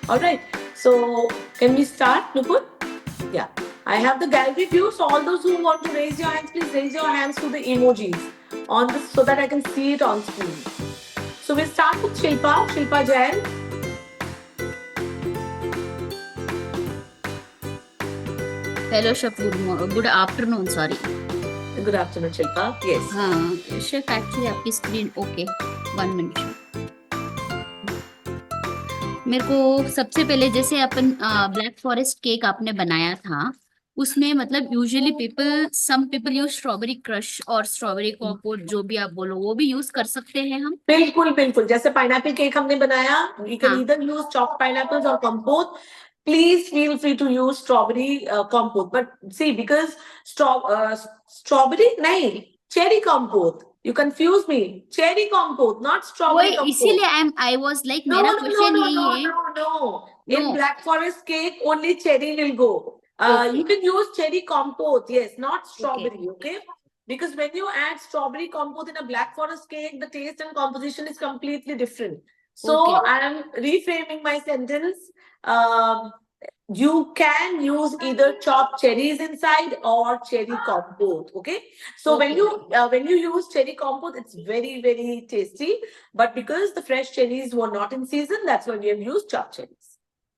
All right. So can we start, Nupur? Yeah. I have the gallery view. So all those who want to raise your hands, please raise your hands to the emojis on this so that I can see it on screen. So we'll start with Shilpa Jain. Hello chef, good afternoon, sorry. Good afternoon, Shilpa. Yes. हाँ chef, actually आपकी screen okay, 1 minute. मेरे को सबसे पहले जैसे अपन black forest cake आपने बनाया था, उसमें मतलब usually some people use strawberry crush और स्ट्रॉबेरी कॉम्पोट, जो भी आप बोलो वो भी यूज कर सकते हैं हम। बिल्कुल बिल्कुल, जैसे पाइनएप्पल केक हमने बनाया, वी कैन हाँ ईदर यूज चॉप्ड पाइनएप्पल्स और कंपोट. Please feel free to use strawberry compote. But see, because strawberry, nahi, cherry compote. You confuse me. Cherry compote, not strawberry वही, compote. इसीलिए आई वाज लाइक, No, मेरा no, no, question no, यही no, है। no, no. In no. Black Forest cake, only cherry will go. Okay You can use cherry compote, yes, not okay strawberry, okay? Because when you add strawberry compote in a Black Forest cake, the taste and composition is completely different. So okay I am reframing my sentence. Um, you can use either chopped cherries inside or cherry compote, okay? So okay when you use cherry compote, it's very very tasty. But because the fresh cherries were not in season, that's why we have used chopped cherries.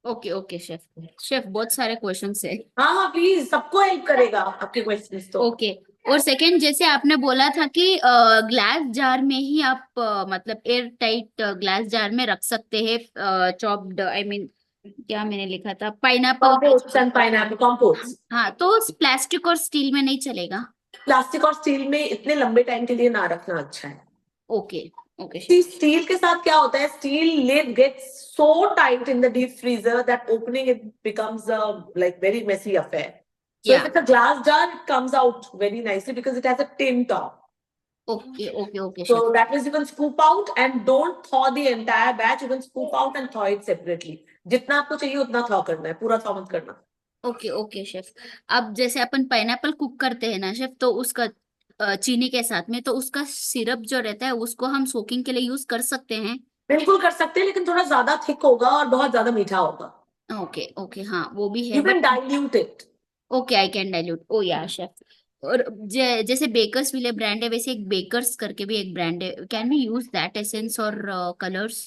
Okay okay chef. Chef, बहुत सारे questions है। हाँ हाँ, please, सबको help करेगा आपके questions तो. Okay. और सेकंड, जैसे आपने बोला था कि ग्लास जार में ही आप मतलब एयर टाइट ग्लास जार में रख सकते हैं चॉप्ड, आई मीन क्या मैंने लिखा था, pineapple. Compotes and pineapple compotes. हाँ, तो प्लास्टिक और स्टील में नहीं चलेगा? प्लास्टिक और स्टील में इतने लंबे टाइम के लिए ना रखना अच्छा है. Okay okay See, chef. Steel के साथ क्या होता है, steel lid gets so tight in the deep freezer that opening it becomes a like very messy affair. So या if it's a glass jar, it comes out very nicely because it has a tin top. Okay okay okay So chef. that means you can scoop out and don't thaw the entire batch. You can scoop out and thaw it separately. जितना आपको चाहिए उतना thaw करना है, पूरा thaw मत करना. Okay okay chef. अब जैसे अपन पाइनएप्पल कुक करते हैं ना शेफ, तो उसका चीनी के साथ में, तो उसका सिरप जो रहता है उसको हम सोकिंग के लिए यूज कर सकते हैं? बिल्कुल कर सकते हैं, लेकिन थोड़ा ज्यादा थिक होगा और बहुत ज्यादा मीठा होगा. ओके ओके, हाँ वो भी है You can but. dilute it. Okay, I can dilute, oh yeah chef. और जैसे बेकर्स विले ब्रांड है, वैसे एक बेकर्स करके भी एक ब्रांड है, can we use that essence और colours?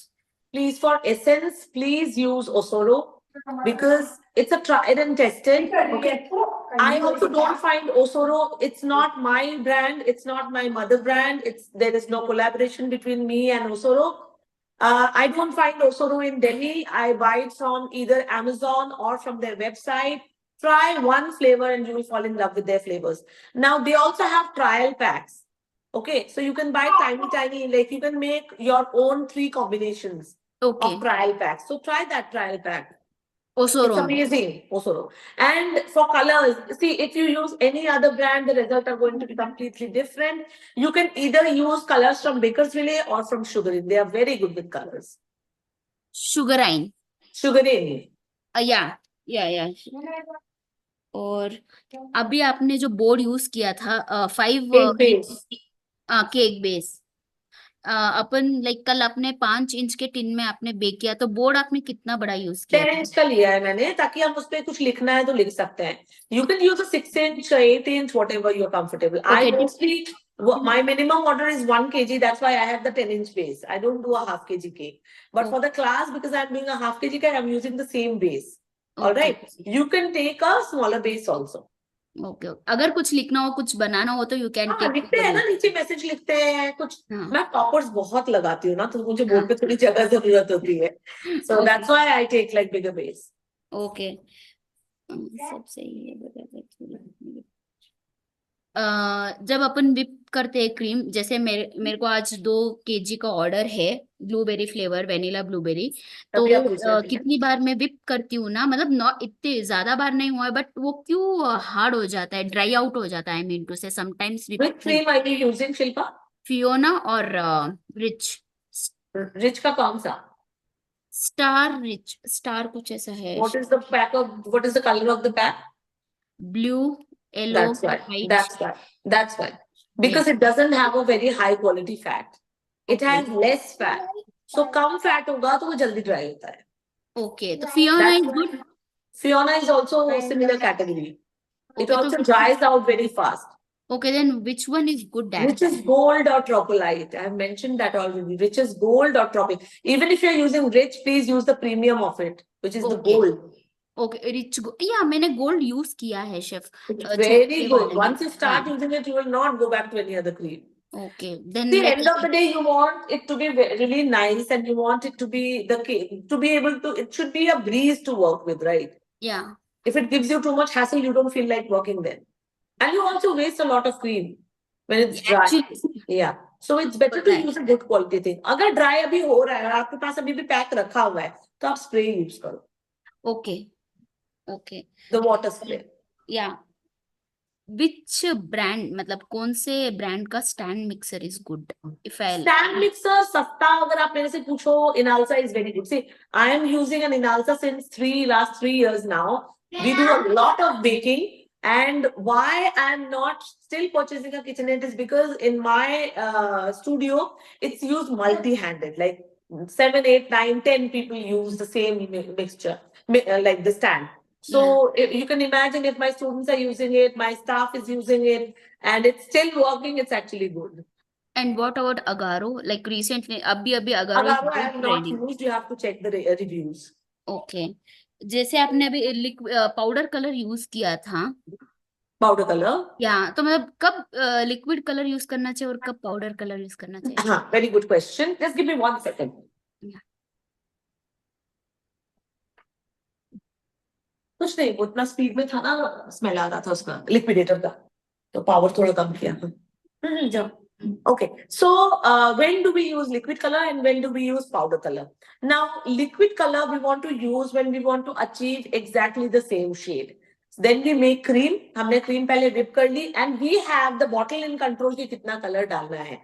Please, for essence, please use Osoro because it's a tried and tested. Okay. I also don't find Osoro. It's not my brand. It's not my mother brand. There is no collaboration between me and Osoro. I don't find Osoro in Delhi. I buy it from either Amazon or from their website. Try one flavor and you will fall in love with their flavors. Now they also have trial packs. Okay, so you can buy tiny, like you can make your own 3 combinations okay. of trial packs. So try that trial pack. It's ओसोरो। amazing, Osoro. And for colors, see, if you use any other brand, the results are going to be completely different. You can either use colors from Bakersville or from Sugarin. They are very good with colors. शुगराइन। Sugarin. या। और अभी आपने जो board use किया था 5 Cake base. Cake base, अपन like कल आपने 5 inch के टिन में आपने बेक किया, तो बोर्ड आपने कितना बड़ा यूज किया 10 था? इंच का लिया है मैंने, ताकि हम उस पर कुछ लिखना है तो लिख सकते हैं. You can use a 6 inch, 8 inch, whatever you're comfortable. I Okay. mostly, my minimum order is 1 kg. That's why I have the 10 inch base. I don't do a half kg cake. But for the class, because I'm doing a half kg cake, I'm using the same base. All Okay. right. You can take a smaller base also. Okay. अगर कुछ लिखना हो, कुछ बनाना हो, तो you can हाँ, take. लिखते हैं ना, नीचे मैसेज लिखते हैं कुछ. हाँ मैं टॉपर्स बहुत लगाती हूँ ना, तो मुझे हाँ बोर्ड पे थोड़ी जगह जरूरत होती है. So that's why I take like bigger base. Okay, सब सही है, बराबर। जब अपन विप करते हैं क्रीम, जैसे मेरे को आज 2 kg का ऑर्डर है, ब्लूबेरी फ्लेवर, वेनिला ब्लूबेरी, तो तभी आप पूछ रहे थे. कितनी बार मैं विप करती हूँ ना, मतलब नॉट इतने ज्यादा बार नहीं हुआ है, बट वो क्यों हार्ड हो जाता है, ड्राई आउट हो जाता है, आई मीन टू से sometimes Which cream are you using, Shilpa? Fiona और रिच। Rich का कौन सा? रिच स्टार कुछ ऐसा है। What is the pack of? What is the color of the pack? Blue, yellow, That's why. White. That's why. That's why. Because it doesn't have a very high quality fat. It Okay. has less fat. So come fat होगा तो वो जल्दी dry होता है. Okay, तो Fiona That's is why good. Fiona is also a similar category. It Okay, also तो dries out very fast. okay, then which one is good Which is actually? gold or tropicite. I have mentioned that already. Which is gold or tropic. Even if you're using rich, please use the premium of it, which is the Okay. gold. Okay, rich या मैंने gold use किया है chef It's छोटे very good. वाले में Once you start हाँ using it, you will not go back to any other cream. Okay then The like end of the day, you want it to be really nice, and you want it to be to be able to. It should be a breeze to work with, right? या If it gives you too much hassle, you don't feel like working then, and you also waste a lot of cream when it's dry. Actually Yeah, so it's better to use a good quality thing. अगर dry अभी हो रहा है और आपके पास अभी भी pack रखा हुआ है, तो आप spray use करो. Okay okay The water spray. या विच ब्रांड मतलब कौन से ब्रांड का stand mixer is good if I Stand mixer सस्ता अगर आप मेरे से पूछो, Inalsa is very good. See, I am using an Inalsa since last 3 years now. We do a lot of baking, and why I'm not still purchasing a KitchenAid is because in my studio it's used multi-handed. Like 7, 8, 9, 10 people use the same mixture, like the stand. So you can imagine if my students are using it, my staff is using it, and it's still working. It's actually good. And what about Agaro like recently अभी अभी Agaro is Agaro, I have good not trending used. You have to check the reviews. Okay जैसे आपने अभी powder colour use किया था Powder color. या तो मतलब कब लिक्विड कलर यूज करना चाहिए और कब पाउडर कलर यूज करना चाहिए Very good question. Just give me 1 second. Yeah. कुछ नहीं, वो इतना स्पीड में था ना, स्मेल आ रहा था उसका लिक्विडेटर का, तो पावर थोड़ा कम किया. जाओ. Okay, so when do we use liquid color and when do we use powder color? Now, liquid color we want to use when we want to achieve exactly the same shade. Then we make cream. हमने cream पहले whip कर ली, and we have the bottle in control कि कितना color डालना है.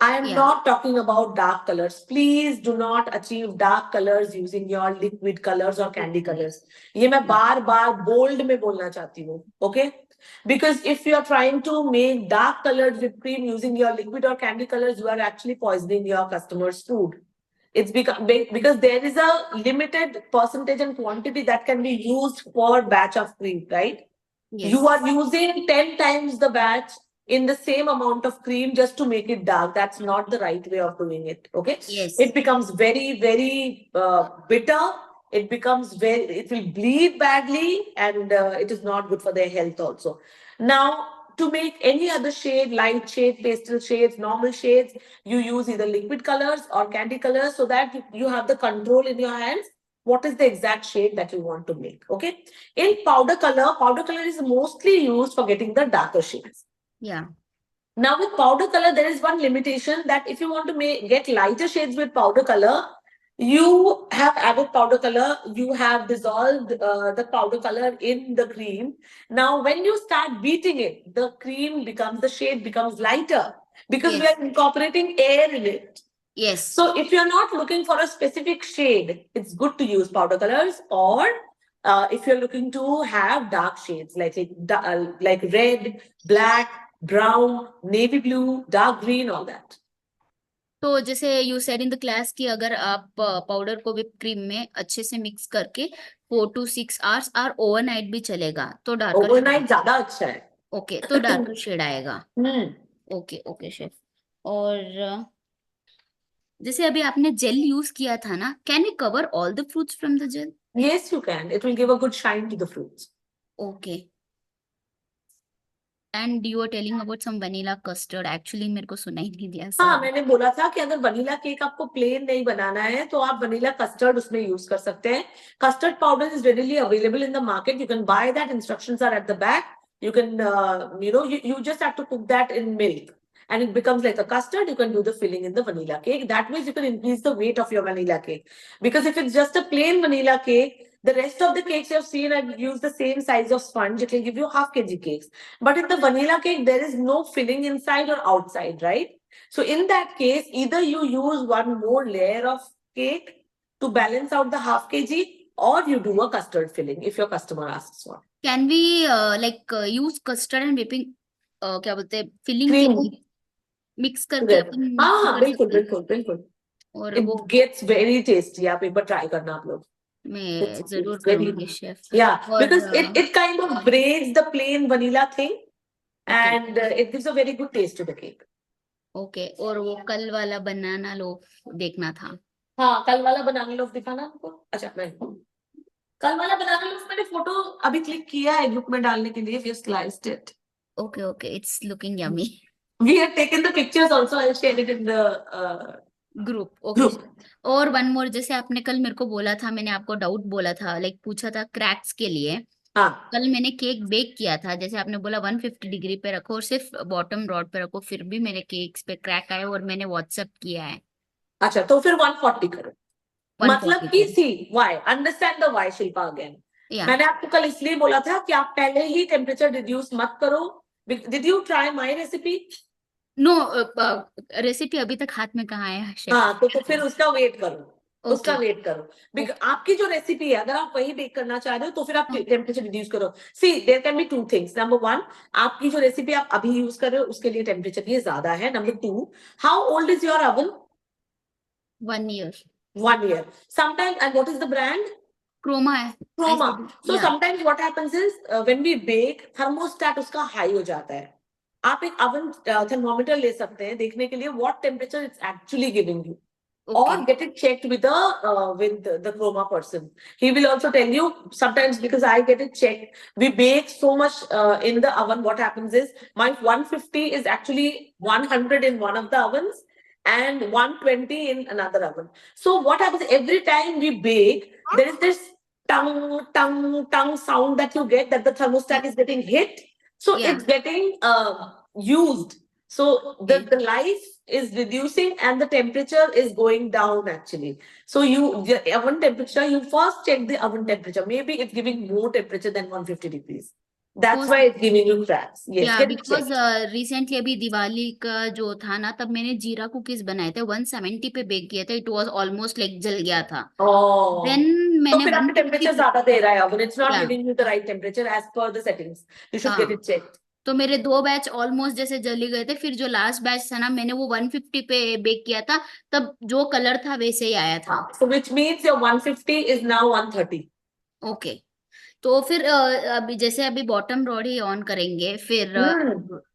I am Yeah. not talking about dark colors. Please do not achieve dark colors using your liquid colors or candy colors. ये मैं बार बार bold में बोलना चाहती हूँ. Okay? Because if you are trying to make dark colored whipped cream using your liquid or candy colors, you are actually poisoning your customer's food. It's because there is a limited percentage and quantity that can be used per batch of cream, right? Yes. You are using 10 times the batch in the same amount of cream just to make it dark. That's not the right way of doing it. Okay. Yes. It becomes very, very bitter. It will bleed badly, and it is not good for their health also. Now, to make any other shade, light shade, pastel shades, normal shades, you use either liquid colors or candy colors so that you have the control in your hands. What is the exact shade that you want to make? Okay. In powder color is mostly used for getting the darker shades. Yeah. Now with powder color, there is one limitation that if you want to get lighter shades with powder color, you have added powder color, you have dissolved the powder color in the cream. Now, when you start beating it, the shade becomes lighter because we Yes. are incorporating air in it. Yes. So if you're not looking for a specific shade, it's good to use powder colors, or if you're looking to have dark shades like red, black, brown, navy blue, dark green, all that. तो जैसे you said in the class कि अगर आप powder को whip cream में अच्छे से mix करके 4 to 6 hours और ओवरनाइट भी चलेगा तो डार्कर ओवरनाइट ज्यादा अच्छा है. ओके तो डार्कर शेड आएगा. Okay okay chef. और जैसे अभी आपने जेल यूज किया था ना, can you cover all the fruits from the gel? Yes, you can. It will give a good shine to the fruits. Okay. And you are telling about some vanilla custard. Actually मेरे को सुनाई नहीं दिया. हाँ, मैंने बोला था कि अगर वनीला केक आपको प्लेन नहीं बनाना है तो आप वनीला कस्टर्ड उसमें यूज कर सकते हैं. Custard powder is readily available in the market. You can buy that. Instructions are at the back. You can, you just have to cook that in milk, and it becomes like a custard. You can do the filling in the vanilla cake. That way, you can increase the weight of your vanilla cake. Because if it's just a plain vanilla cake, the rest of the cakes you have seen, I've used the same size of sponge. It will give you half kg cakes. But in the vanilla cake, there is no filling inside or outside, right? So in that case, either you use one more layer of cake to balance out the half kg, or you do a custard filling if your customer asks for. Can we use custard and whipping क्या बोलते हैं filling के Cream. लिए mix करके अपन mix हाँ, कर बिल्कुल सकते हैं? बिल्कुल बिल्कुल. और It वो gets very tasty. आप एक बार ट्राई करना आप लोग. मैं जरूर very करूंगी शेफ। yeah, और because it kind of breaks the plain vanilla thing okay and it gives a very good taste to the cake. Okay, और वो कल वाला बनाना लोफ देखना था। हाँ, कल वाला बनाना लोफ दिखाना आपको। अच्छा, मैं कल वाला बनाना लोफ मैंने फोटो अभी क्लिक किया है ग्रुप में डालने के लिए। We have sliced it. Okay okay, it's looking yummy. We have taken the pictures also. I'll share it in the group okay. group. और वन मोर, जैसे आपने कल मेरे को बोला था, मैंने आपको डाउट बोला था, लाइक पूछा था क्रैक्स के लिए। हाँ, कल मैंने केक बेक किया था, जैसे आपने बोला 150 डिग्री पे रखो और सिर्फ बॉटम रॉड पे रखो, फिर भी मेरे केक्स पे क्रैक आए और मैंने व्हाट्सएप किया है। अच्छा, तो फिर 140 करो। 140 मतलब कि पे। सी why understand the why Shilpa again. या मैंने आपको कल इसलिए बोला था कि आप पहले ही टेम्परेचर रिड्यूस मत करो। Did you try my recipe? No, recipe अभी तक हाथ में कहाँ है शेफ। हाँ, तो फिर उसका वेट करो। उसका ओके वेट करो। ओके आपकी जो रेसिपी है, अगर आप वही बेक करना चाह रहे हो तो फिर आप टेम्परेचर रिड्यूस करो। See there can be two things. Number one, आपकी जो रेसिपी आप अभी यूज कर रहे हो उसके लिए टेम्परेचर ये ज्यादा है। Number two, how old is your oven? 1 year. 1 year. Sometimes, and what is the brand? Croma है। Chroma. So या sometimes what happens is when we bake, thermostat उसका high हो जाता है। आप एक oven thermometer ले सकते हैं देखने के लिए what temperature it's actually giving you. Okay Or get it checked with the Chroma person. He will also tell you sometimes, because I get it checked. We bake so much in the oven. What happens is my 150 is actually 100 in one of the ovens and 120 in another oven. So what happens every time we bake, there is this tongue sound that you get, that the thermostat is getting hit. So Yeah. it's getting used. So the life is reducing and the temperature is going down actually. So the oven temperature, you first check the oven temperature. Maybe it's giving more temperature than 150 degrees. That's why it's giving you cracks. Yes, या get it because checked. Recently अभी दिवाली का जो था ना, तब मैंने जीरा cookies बनाए थे, 170 पे बेक किए थे, इट वाज ऑलमोस्ट लाइक जल गया था। Oh. देन तो मैंने फिर आपके 150 टेम्परेचर ज्यादा दे रहा है oven. It's not Yeah. giving you the right temperature as per the settings. You should get हाँ, it checked. तो मेरे 2 बैच ऑलमोस्ट जैसे जली गए थे, फिर जो लास्ट बैच था ना, मैंने वो 150 पे बेक किया था, तब जो कलर था वैसे ही आया था। So which means your 150 is now 130. Okay, तो फिर अभी जैसे अभी बॉटम रॉड ही ऑन करेंगे, फिर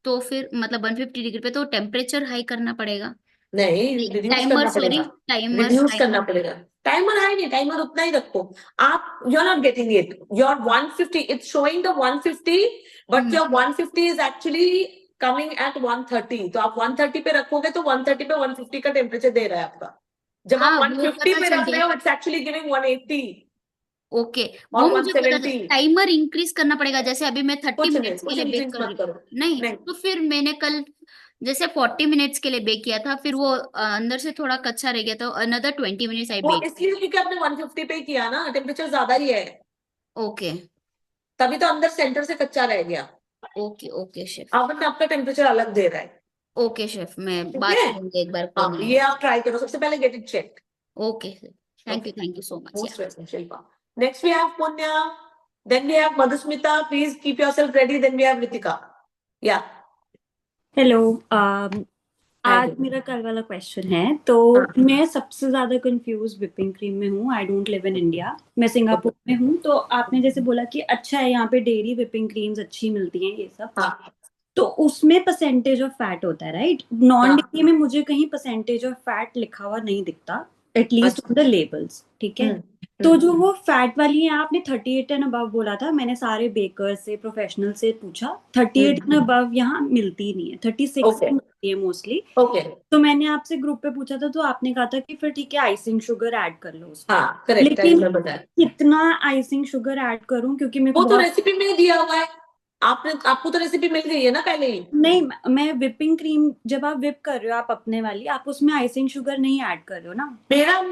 तो फिर मतलब 150 डिग्री पे तो टेम्परेचर हाई करना पड़ेगा। नहीं, रिड्यूस टाइमर, करना सॉरी, पड़ेगा। टाइमर रिड्यूस करना पड़ेगा। टाइमर हाई नहीं, टाइमर उतना ही रखो। आप you are not getting it. Your 150, it's showing the 150, but your 150 is actually coming at 130। तो आप 130 पे रखोगे तो 130 पे 150 का टेम्परेचर दे रहा है आपका। जब हाँ, आप वो 150 पता पे चल रख रहे गया। हो, इट्स एक्चुअली गिविंग 180 ओके, और वो मुझे पता था। 170। टाइमर इंक्रीज करना पड़ेगा, जैसे अभी मैं 30 कुछ नहीं, मिनट्स के कुछ लिए बेक इंक्रीज कर रही मत करो। हूँ। नहीं, नहीं, तो फिर मैंने कल जैसे 40 मिनट्स के लिए बेक किया था, फिर वो अंदर से थोड़ा कच्चा रह गया, तो अनदर 20 मिनट्स आई वो बेक। इसलिए क्योंकि आपने 150 पे किया ना, टेम्परेचर ज्यादा ही है, ओके तभी तो अंदर सेंटर से कच्चा रह गया। Okay okay chef. ओवन आपका टेम्परेचर अलग दे रहा है। ओके शेफ, मैं ठीक बात है, करूंगी एक बार हाँ, फोन ये में। आप ट्राई करो। सबसे पहले get it check. Okay, thank you so much. Most welcome, Shilpa. Next we have Punya, then we have Madhusmita. Please keep yourself ready. Then we have Ritika. Yeah. Hello Hi, आज dear. मेरा कल वाला question है। तो हाँ। मैं सबसे ज्यादा कंफ्यूज व्हिपिंग क्रीम में हूँ। I don't live in India, मैं सिंगापुर में हूँ। तो आपने जैसे बोला कि अच्छा है यहाँ पे डेयरी व्हिपिंग क्रीम्स अच्छी मिलती हैं ये सब, हाँ, तो उसमें परसेंटेज ऑफ फैट होता है राइट? नॉन हाँ। डेयरी में मुझे कहीं परसेंटेज ऑफ फैट लिखा हुआ नहीं दिखता, एटलीस्ट ऑन द लेबल्स। ठीक है, तो जो वो फैट वाली है, आपने 38 एंड अबव बोला था, मैंने सारे बेकर से, प्रोफेशनल से पूछा, 38 एंड अबव यहाँ मिलती नहीं है, 36 Okay. मिलती है मोस्टली। Okay. तो मैंने आपसे ग्रुप पे पूछा था, तो आपने कहा था कि फिर ठीक है आइसिंग शुगर ऐड कर लो उसमें। हाँ, करेक्ट। लेकिन मैं बताया, कितना आइसिंग शुगर ऐड करूं, क्योंकि मेरे वो को तो बहुत रेसिपी में दिया हुआ है। आपको तो रेसिपी मिल गई है ना पहले ही। नहीं, मैं व्हिपिंग क्रीम जब आप व्हिप कर रहे हो, आप अपने वाली, आप उसमें आइसिंग शुगर नहीं ऐड कर रहे हो ना?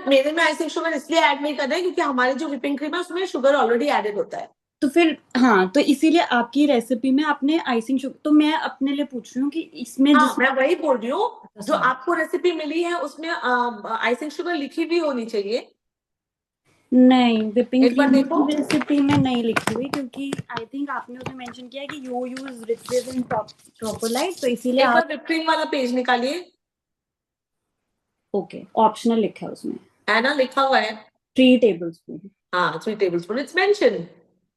मेरे में आइसिंग शुगर इसलिए ऐड नहीं कर रहे हैं क्योंकि हमारी जो व्हिपिंग क्रीम है उसमें शुगर ऑलरेडी एडेड होता है। तो फिर हाँ, तो इसीलिए आपकी रेसिपी में आपने आइसिंग शुगर, तो मैं अपने लिए पूछ रही हूँ कि इसमें हाँ, जिस मैं वही बोल रही हूँ, जो आपको रेसिपी मिली है उसमें आइसिंग शुगर लिखी भी होनी चाहिए। नहीं, व्हिपिंग एक बार क्रीम देखो। रेसिपी में नहीं लिखी हुई, क्योंकि आई थिंक आपने उसमें मेंशन किया है कि यू यूज रिचेज इन ट्रोपोलाइट, तो इसीलिए एक बार आप व्हिप क्रीम वाला पेज निकालिए, ओके ऑप्शनल लिखा है उसमें है ना, लिखा हुआ है 3 टेबल स्पून। हाँ 3 tablespoon, it's mentioned.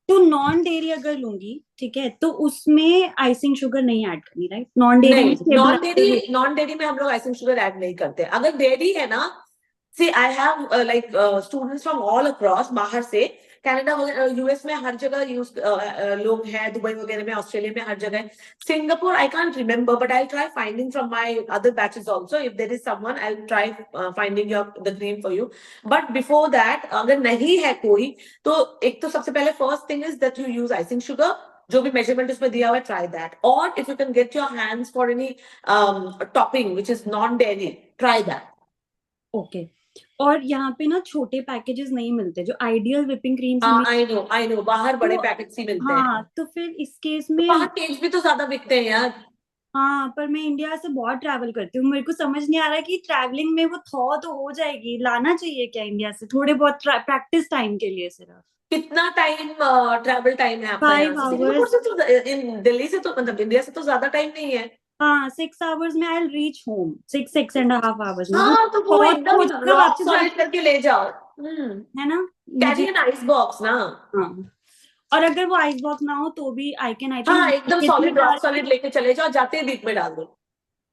तो नॉन डेयरी अगर लूंगी, ठीक है, तो उसमें आइसिंग शुगर नहीं ऐड करनी, राइट? नॉन डेयरी में नहीं, स्टेबलाइजर नॉन डेयरी में हम लोग आइसिंग शुगर ऐड नहीं करते। अगर डेयरी है ना, see I have like students from all across, बाहर से कनाडा वगैरह, यूएस में हर जगह यूज लोग हैं, दुबई वगैरह में, ऑस्ट्रेलिया में हर जगह, Singapore I can't remember, but I try finding from my other batches also, if there is someone I try finding your the cream for you. But before that अगर नहीं है कोई, तो एक तो सबसे पहले first thing is that you use icing sugar, जो भी मेजरमेंट उसमें दिया हुआ है, ट्राई दैट। और if you can get your hands for any topping which is non dairy, try that. Okay. और यहाँ पे ना छोटे पैकेजेस नहीं मिलते जो आइडियल व्हिपिंग क्रीम से हाँ आई नो, बाहर बड़े तो पैकेट्स ही मिलते हैं। हाँ, तो फिर इस केस तो में बाहर केक्स भी तो ज्यादा बिकते हैं यार। हाँ, पर मैं इंडिया से बहुत ट्रैवल करती हूँ, मेरे को समझ नहीं आ रहा कि ट्रैवलिंग में वो थॉ तो हो जाएगी, लाना चाहिए क्या इंडिया से थोड़े बहुत प्रैक्टिस टाइम के लिए सिर्फ? कितना टाइम ट्रैवल टाइम है आपका यहाँ 5 से? Singapore hours. से तो इन दिल्ली से तो मतलब इंडिया से तो ज्यादा टाइम नहीं है। हाँ, 6 आवर्स में आई रीच होम, 6.5 आवर्स में वो हाँ तो वो बहुत एकदम हो जाएगा रॉक वापस सॉलिड जाके, करके ले जाओ। है ना? कैरी मुझे एन आइस बॉक्स ना। हाँ, और अगर वो आइस बॉक्स ना हो तो भी आई कैन, आई हाँ थिंक एकदम में सॉलिड, डाल रॉक के। सॉलिड लेके चले जाओ, जाते ही बीच में डाल दो।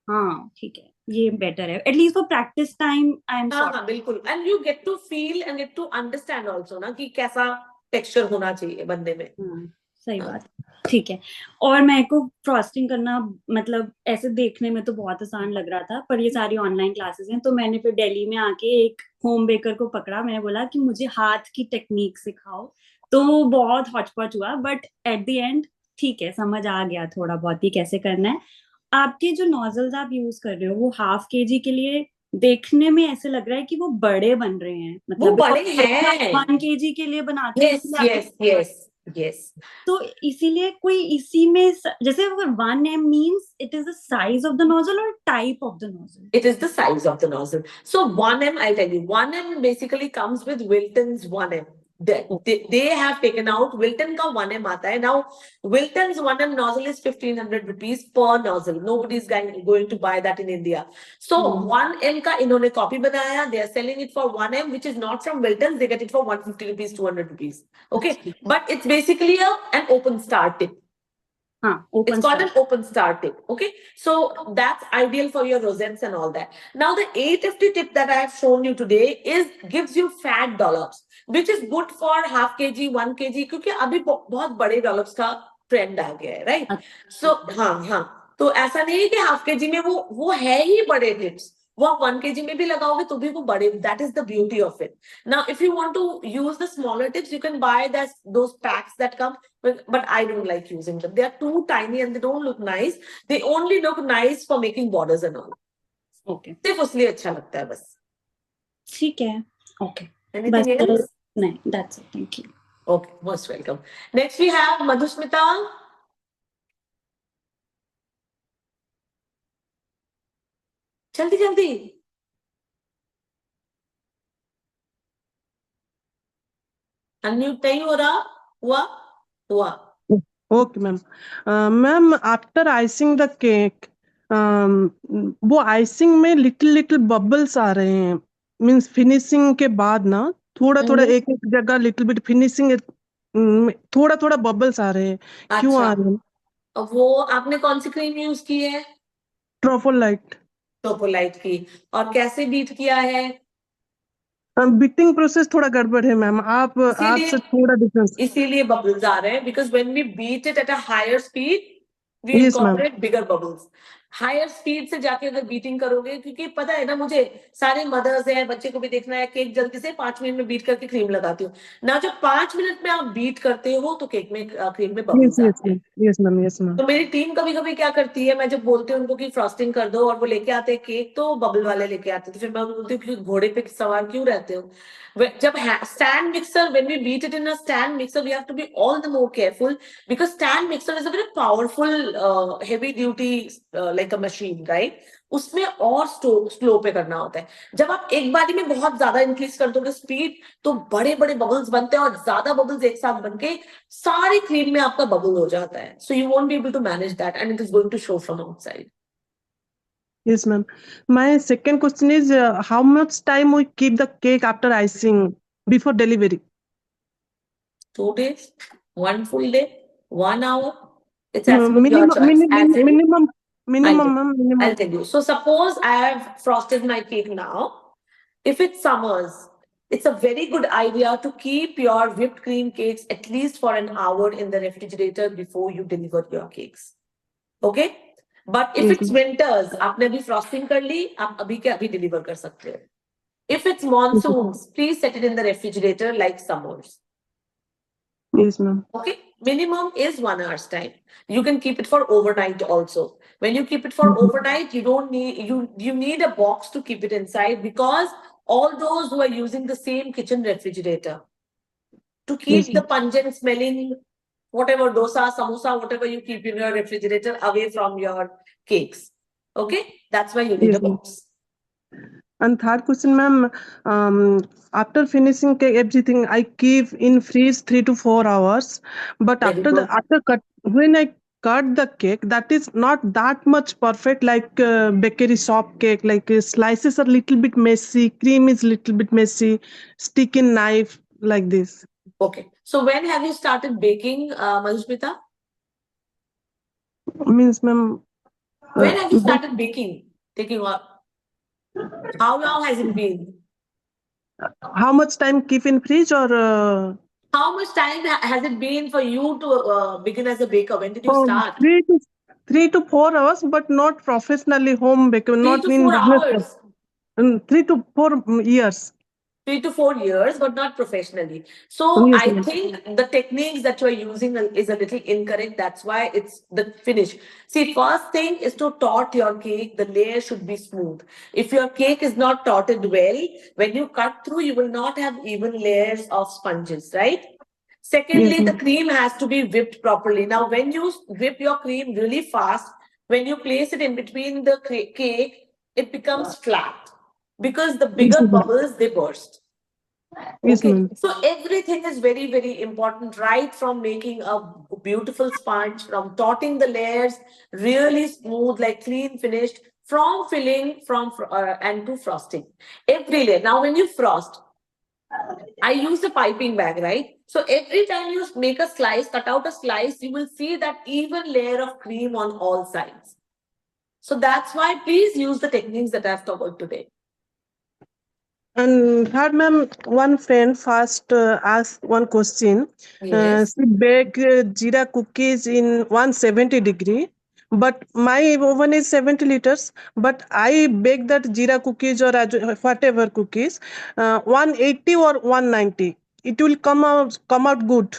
हाँ ठीक है, ये बेटर है, at least for practice time I am हाँ सॉर्ट। हाँ बिल्कुल, and you get to feel and get to understand also ना कि कैसा टेक्सचर होना चाहिए बनने में। हाँ सही हाँ। बात, ठीक है। और मेरे को फ्रॉस्टिंग करना मतलब ऐसे देखने में तो बहुत आसान लग रहा था, पर ये सारी ऑनलाइन क्लासेस हैं, तो मैंने फिर दिल्ली में आके एक होम बेकर को पकड़ा, मैंने बोला कि मुझे हाथ की टेक्निक सिखाओ, तो बहुत हौच-पौच हुआ, बट एट द एंड ठीक है, समझ आ गया थोड़ा बहुत ही कैसे करना है। आपके जो नोजल्स आप यूज कर रहे हो वो हाफ केजी के लिए देखने में ऐसे लग रहा है कि वो बड़े बन रहे हैं, वो मतलब बड़े हैं। 1 केजी के लिए बनाते हो यस इसलिए आपके यस यस यस। तो इसीलिए कोई इसी में जैसे अगर 1 m means it is the size of the nozzle और type of the nozzle? It is the size of the nozzle. So 1M, I'll tell you, 1M basically comes with Wilton's 1M. They have taken out Wilton का 1M आता है. Now Wilton's 1M nozzle is 1500 rupees per nozzle. Nobody is going to buy that in India. So 1M का इन्होंने copy बनाया. They are selling it for 1M, which is not from Wilton's. They get it for 150 rupees, 200 rupees. Okay, but it's basically an open star tip. हाँ, open It's called star. an open star tip. Okay, so that's ideal for your rosettes and all that. Now the 850 tip that I have shown you today gives you fat dollops, which is good for half kg, 1 kg, क्योंकि अभी बहुत बड़े dollops का trend आ गया है, right? So हाँ, तो ऐसा नहीं है कि हाफ केजी में वो है ही बड़े टिप्स, वो आप 1 kg में भी लगाओगे तो भी वो बड़े, that is the beauty of it. Now if you want to use the smaller tips, you can buy those packs that come, but I don't like using them. They are too tiny and they don't look nice. They only look nice for making borders and all. Okay, सिर्फ उसलिए अच्छा लगता है बस। ठीक है, okay. Anything बस else? नहीं, that's it, thank you. Okay, most welcome. Next we have Madhusmita. जल्दी जल्दी। अनम्यूट नहीं हो रहा, हुआ। Okay ma'am. Ma'am after icing the cake वो आइसिंग में लिटिल बबल्स आ रहे हैं, मींस फिनिशिंग के बाद ना थोड़ा एक एक जगह लिटिल बिट फिनिशिंग थोड़ा बबल्स आ रहे हैं, क्यों आ अच्छा, रहे हैं? वो आपने कौन सी क्रीम यूज की है? ट्रोफोलाइट। टोपोलाइट की। और कैसे बीट किया है? बीटिंग प्रोसेस थोड़ा गड़बड़ है मैम, आपसे थोड़ा डिफरेंस। इसीलिए बबल्स आ रहे हैं, because when we beat it at a higher speed we Yes, incorporate bigger bubbles. Higher speed से जाके अगर बीटिंग करोगे, क्योंकि पता है ना मुझे, सारे मदर्स है, बच्चे को भी देखना है, केक जल्दी से 5 मिनट में बीट करके क्रीम लगाती हूँ ना, जब 5 मिनट में आप बीट करते हो तो केक में क्रीम में बबल्स आते हैं। Yes ma'am. तो मेरी टीम कभी कभी क्या करती है, मैं जब बोलती हूँ उनको कि फ्रॉस्टिंग कर दो और वो लेके आते हैं केक, तो बबल वाले लेके आते हैं, तो फिर मैं बोलती हूँ कि घोड़े पे सवार क्यों रहते हो? जब stand mixer, when we beat it in a stand mixer, we have to be all the more careful, because stand mixer is a very powerful heavy duty like a machine, right? उसमें और slow पे करना होता है। जब आप एक बारी में बहुत ज्यादा इंक्रीज कर दोगे स्पीड, तो बड़े बड़े बबल्स बनते हैं, और ज्यादा बबल्स एक साथ बनके सारी क्रीम में आपका बबल हो जाता है, so you won't be able to manage that and it is going to show from outside. Yes, ma'am. My second question is how much time we keep the cake after icing before delivery? 2 days, 1 full day, 1 hour. It's as per your minimum, choice. As in, minimum, I'll minimum, tell- ma'am, I'll minimum. tell you. So suppose I have frosted my cake now. If it's summers, it's a very good idea to keep your whipped cream cakes at least for an hour in the refrigerator before you deliver your cakes. Okay? But if Yes, it's winters, आपने अभी frosting कर ली, आप अभी के अभी deliver कर सकते हो. If it's monsoons, please set it in the refrigerator like summers. yes, ma'am. Okay, minimum is 1 hour's time. You can keep it for overnight also. When you keep it for overnight, you don't need you need a box to keep it inside, because all those who are using the same kitchen refrigerator to keep Yes, the pungent smelling whatever dosa, samosa, whatever you keep in your refrigerator away from your cakes. Okay, that's why you need a Yes, ma'am. box. And third question, ma'am, after finishing cake, everything I keep in freeze 3 to 4 hours. But Very after good. when I cut the cake, that is not that much perfect like bakery shop cake. Like slices are little bit messy, cream is little bit messy, stick in knife like this. Okay, so when have you started baking, Madhusmita? Means, ma'am, When have you but started baking? Taking what? How long has it been? how much time keep in fridge or? How much time has it been for you to begin as a baker? When did you Um, start? 3 to 4 hours, but not professionally home baker, Three not to in four business. hours. 3 to 4 years. 3 to 4 years, but not professionally. So Yes, I ma'am. think the techniques that you are using is a little incorrect. That's why it's the finish. See, first thing is to tot your cake. The layer should be smooth. If your cake is not totted well, when you cut through, you will not have even layers of sponges, right? Yes, Secondly, the ma'am. cream has to be whipped properly. Now, when you whip your cream really fast, when you place it in between the cake, it becomes flat because the Yes, bigger ma'am. bubbles they burst. Yes, Okay, ma'am. so everything is very, very important, right from making a beautiful sponge, from totting the layers, really smooth, like clean finished, from filling, and to frosting. Every layer. Now, when you frost, I use the piping bag, right? So every time you make a slice, cut out a slice, you will see that even layer of cream on all sides. So that's why please use the techniques that I've covered today. And third, ma'am, one friend first asked one question. Yes. She bake jeera cookies in 170 degree, but my oven is 70 liters. But I bake that jeera cookies or whatever cookies, 180 or 190. It will come out good.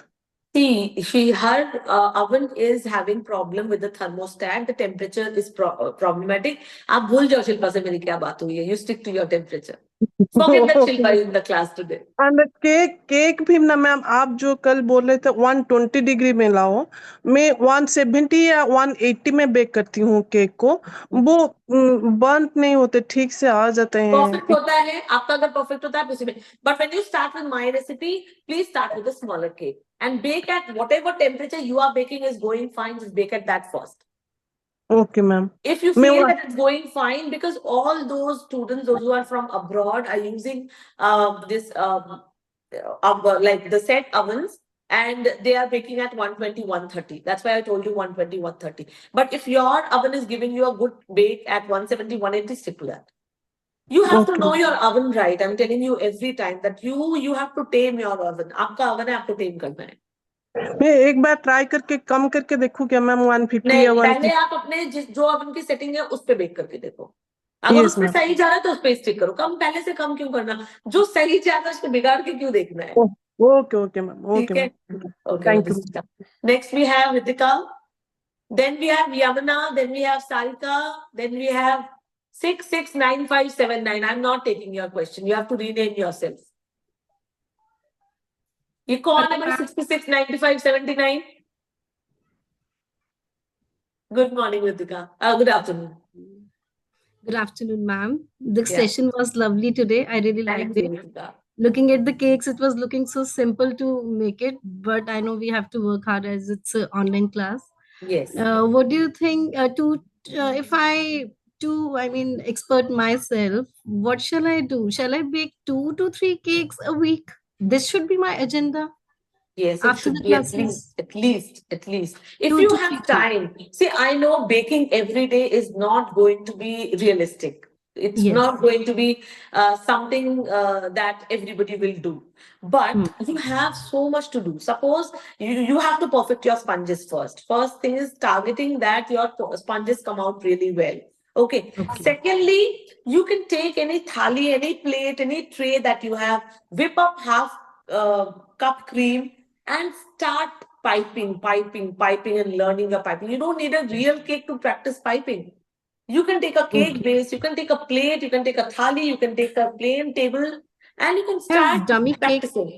See, her oven is having problem with the thermostat. The temperature is problematic. आप भूल जाओ शिल्पा से मेरी क्या बात हुई है. You stick to your temperature. Forget that Shilpa is in the class today. And cake भी ना मैम, आप जो कल बोल रहे थे 120 डिग्री में लाओ, मैं 170 या 180 में बेक करती हूँ केक को, वो बर्न नहीं होते, ठीक से आ जाते Perfect हैं. होता है आपका, अगर perfect होता है आप उसी में. But when you start with my recipe, please start with a smaller cake and bake at whatever temperature you are baking is going fine. Just bake at that first. Okay ma'am. If you मैं feel वो that it's going fine, because all those students, those who are from abroad, are using this like the set ovens, and they are baking at 120, 130. That's why I told you 120, 130. But if your oven is giving you a good bake at 170, 180, stick to that. You have to okay know your oven, right? I'm telling you every time that you have to tame your oven. आपका oven है, आपको tame करना है. मैं एक बार try करके कम करके देखूं क्या मैम, 150 नहीं, या पहले 150. आप अपने जो ओवन की सेटिंग है उस पे बेक करके देखो. अगर यस उसमें मैम. सही जा रहा है तो उस पे स्टिक करो. कम पहले से कम क्यों करना? जो सही जा रहा है उसको बिगाड़ के क्यों देखना है? Okay okay ma'am. ठीक ओके है. Ma'am. Okay, thank you. Madhusmita. Next we have Ritika. Then we have Yamuna. Then we have Sarika. Then we have 669579. I'm not taking your question. You have to rename yourself. ये कौन है भाई 669579? Good morning, Ritika. Good afternoon. Good afternoon, ma'am. The Yeah. session was lovely today. I really Thank liked you, it. Ritika. Looking at the cakes, it was looking so simple to make it, but I know we have to work hard as it's an online class. Yes. What do you think? If I expert myself, what shall I do? Shall I bake 2 to 3 cakes a week? This should be my agenda. Yes, it After should the be classes? at least. If 2 you to have 3 K. time, see, I know baking every day is not going to be realistic. It's Yes. not going to be something that everybody will do. But you have so much to do. Suppose you have to perfect your sponges first. First thing is targeting that your sponges come out really well. Okay. Okay. Secondly, you can take any thali, any plate, any tray that you have, whip up half cup cream and start piping, and learning the piping. You don't need a real cake to practice piping. You can take a cake Okay. base, you can take a plate, you can take a thali, you can take a plain table, and you can I have start dummy cake. practicing.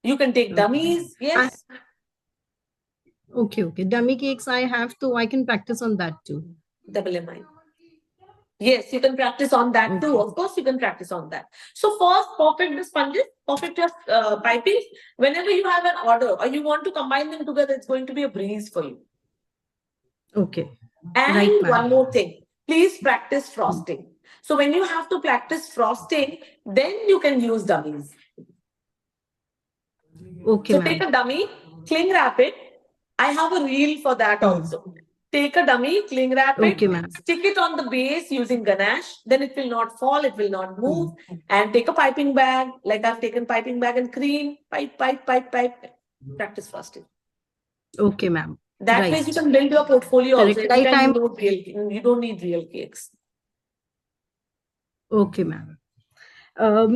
You can take dummies, yes. Okay. Dummy cakes I have, so I can practice on that too. Double MI. Yes, you can practice on that too. Okay. Of course, you can practice on that. So first, perfect the sponges, perfect your piping. Whenever you have an order or you want to combine them together, it's going to be a breeze for you. Okay. And Right, ma'am. one more thing, please practice frosting. So when you have to practice frosting, then you can use dummies. Okay, So ma'am. take a dummy, cling wrap it. I have a reel for that also. Take a dummy, cling wrap it, Okay, ma'am. stick it on the base using ganache, then it will not fall, it will not move. And take a piping bag, like I've taken piping bag and cream, pipe, practice frosting. Okay, ma'am. That Right. way you can build your portfolio also. Correct. Every Right, time you don't need real cakes. Okay, ma'am.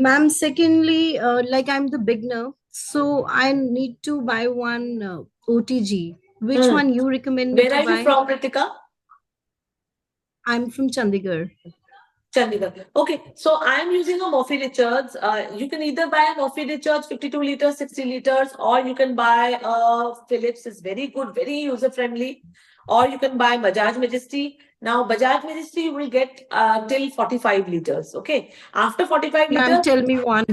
Ma'am, secondly, like I'm the beginner, so I need to buy one OTG. Which one you recommend me Where to are you buy? from, Ritika? I'm from Chandigarh. Chandigarh. Okay, so I'm using a Murphy Richards. You can either buy a Murphy Richards 52 liters, 60 liters, or you can buy a Philips. Is very good, very user friendly. Or you can buy Bajaj Majesty. Now, Bajaj Majesty you will get till 45 liters. Okay, after 45 Ma'am, liters, tell me one.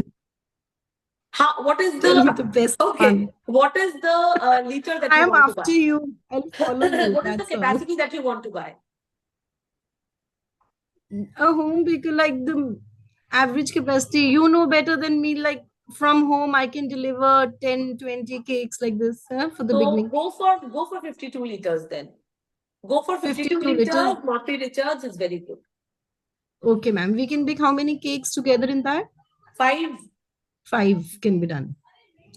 what is Tell me the the best okay? one. What is the liter that I you am want to after buy? you. I'll follow you. What is the That's all. capacity that you want to buy? A home baker, like the average capacity, you know better than me. Like from home, I can deliver 10, 20 cakes like this for the So beginning. go for 52 liters then. Go for 52 52 liters. liters. Murphy Richards is very good. Okay, ma'am. We can bake how many cakes together in that? 5. 5 can be done.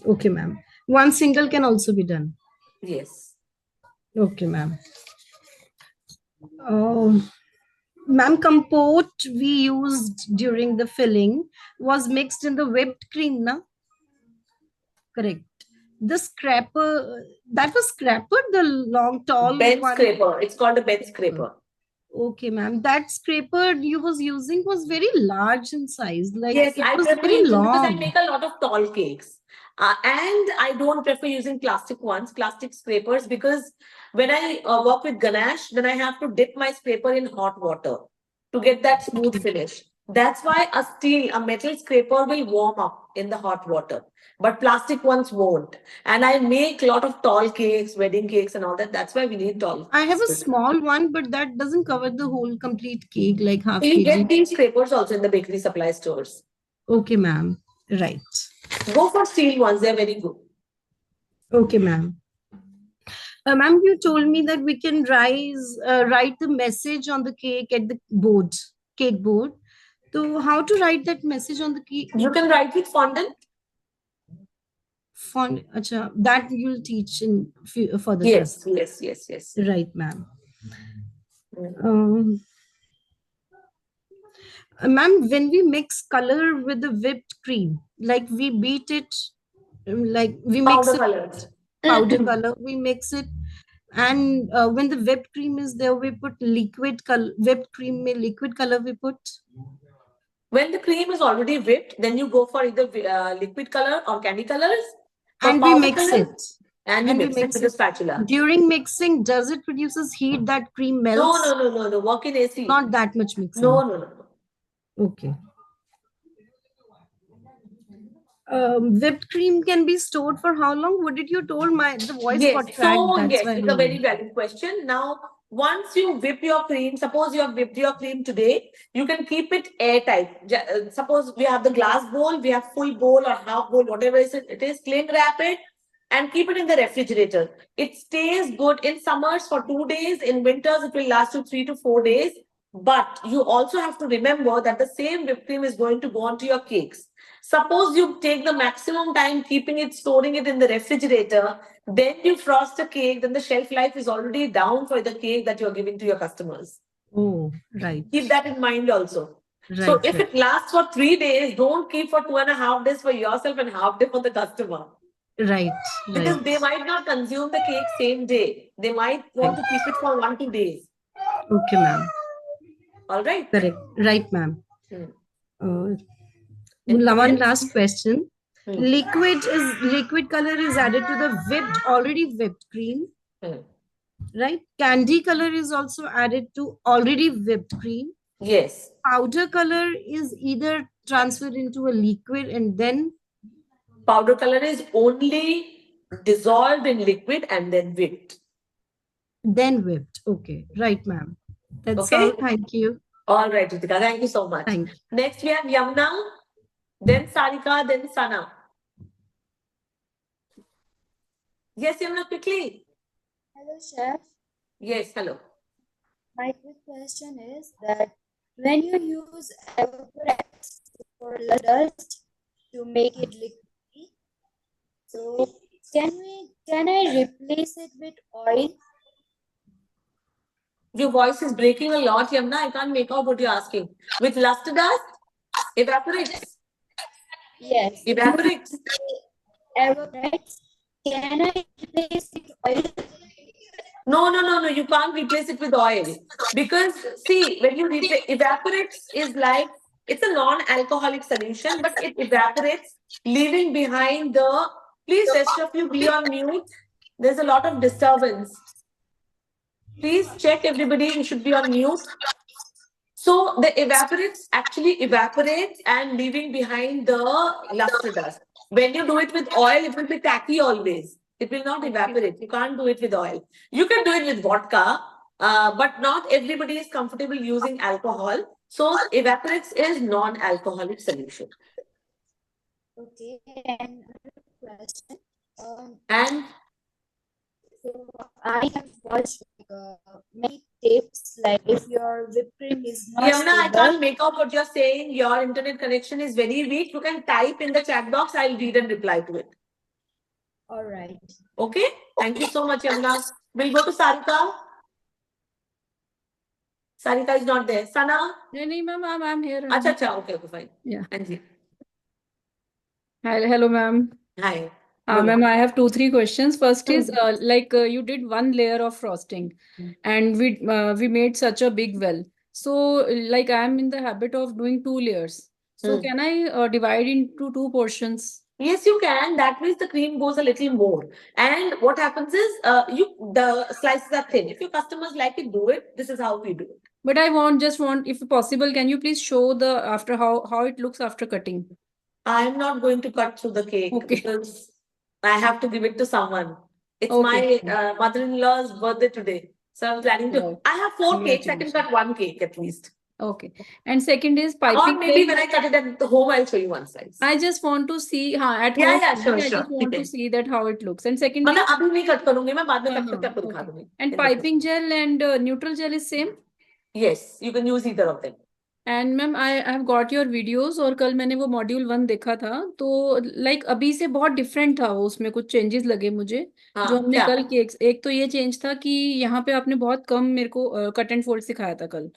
Okay, ma'am. One single can also be done. Yes. Okay, ma'am. Ma'am, compote we used during the filling was mixed in the whipped cream, na? Correct. The scraper, that was scraper, the long, tall Bench one. scraper. It's called a bench scraper. Okay, ma'am. That scraper you was using was very large in size. Like Yes, it I was prefer very using because I long. make a lot of tall cakes. And I don't prefer using plastic ones, plastic scrapers, because when I work with ganache, then I have to dip my scraper in hot water to get that smooth finish. That's why a metal scraper will warm up in the hot water, but plastic ones won't. And I make a lot of tall cakes, wedding cakes and all that. That's why we need tall. I have a scrapers. small one, but that doesn't cover the whole complete cake, like half So you kg. get these scrapers also in the bakery supply stores. Okay, ma'am. Right. Go for steel ones, they're very good. Okay, ma'am. Ma'am, you told me that we can write the message on the cake at the board, cake board. So how to write that message on the cake? You can write with fondant. Acha, that you'll teach in further Yes, class. yes. Right, ma'am. Mm. Ma'am, when we mix color with the whipped cream, like we beat it, like we mix Powder it, colors. powder color, we mix it, and when the whipped cream is there, we put liquid color. Whipped cream में liquid color we put. When the cream is already whipped, then you go for either liquid color or candy colors. For And we powder mix colors, it. And you mix it with a spatula. During mixing, does it produces heat that cream melts? No. Work in AC. Not that much mixing. No. Okay. Whipped cream can be stored for how long? What did you told? The voice got Yes. cracked. So That's yes, why I it's a don't very know. valid question. Now, once you whip your cream, suppose you have whipped your cream today, you can keep it airtight. Suppose we have the glass bowl, we have full bowl or half bowl, whatever it is, cling wrap it, and keep it in the refrigerator. It stays good in summers for 2 days. In winters, it will last you 3 to 4 days. But you also have to remember that the same whipped cream is going to go onto your cakes. Suppose you take the maximum time keeping it, storing it in the refrigerator, then you frost a cake, then the shelf life is already down for the cake that you're giving to your customers. Oh, right. Keep that in mind also. Right. So if right. it lasts for 3 days, don't keep for 2.5 days for yourself and half day for the customer. Right. Because Right. they might not consume the cake same day. They might want to keep it for 1 to 2 days. Okay, ma'am. All right. Correct. Right, ma'am. Hmm. One Anything else? last question. Hmm. Liquid color is added to the already whipped cream, Hmm. right? Candy color is also added to already whipped cream. Yes. Powder color is either transferred into a liquid and then Powder color is only dissolved in liquid and then whipped. whipped. Okay, right, ma'am. That's Okay. all. Thank you. All right, Ritika. Thank you so much. Thank you. Next, we have Yamuna, then Sarika, then Sana. Yes, Yamuna, quickly. Hello, chef. Yes, hello. My quick question is that when you use evaporex for the dust to make it liquidy, so can I replace it with oil? Your voice is breaking a lot, Yamuna. I can't make out what you're asking. With luster dust, evaporates. Yes. Evaporates. Evaporex. Can I replace it with oil? No. You can't replace it with oil. Because, see, when you evaporates is like, it's a non-alcoholic solution, but it evaporates, leaving behind the, please, rest of you be on mute. There's a lot of disturbance. Please check everybody, you should be on mute. So the evaporates actually evaporates and leaving behind the luster dust. When you do it with oil, it will be tacky always. It will not evaporate. You can't do it with oil. You can do it with vodka, but not everybody is comfortable using alcohol. So evaporates is non-alcoholic solution. Okay. And another question. And So I have watched many tips like if your whipped cream is not Yamuna, I stable. can't make out what you're saying. Your internet connection is very weak. You can type in the chat box. I'll read and reply to it. All right. Okay. Thank you so much, Yamuna. We'll go to Sarika. Sarika is not there. Sana? No, ma'am, I'm here. Acha. Okay, fine. Yeah. Anji. Hello, ma'am. Hi. Ma'am, I have 2-3 questions. First is you did one layer of frosting, and we made such a big well. So I'm in the habit of doing 2 layers. So can I divide into 2 portions? Yes, you can. That means the cream goes a little more. And what happens is, the slices are thin. If your customers like it, do it. This is how we do it. But I just want, if possible, can you please show the after how it looks after cutting? I'm not going to cut through the cake because I have to give it to someone. It's Okay. my mother-in-law's birthday today. So I'm planning to. Wow. I have 4 cakes. I can cut 1 cake at least. Okay. And second is Or piping maybe gel. when I cut it at the home, I'll show you one slice. I just want to see at Yeah, home. yeah, sure, I sure. just want to Okay. see that how it looks. And second is मतलब अभी नहीं cut करूँगी मैं बाद में cut करके आपको okay. दिखा दूँगी. And piping gel and neutral gel is same. Yes, you can use either of them. And ma'am I have got your videos और कल मैंने वो मॉड्यूल 1 देखा था तो अभी से बहुत डिफरेंट था वो उसमें कुछ चेंजेस लगे मुझे जो हमने क्या? कल केक्स एक तो ये चेंज था कि यहाँ पे आपने बहुत कम मेरे को कट एंड फोल्ड सिखाया था कल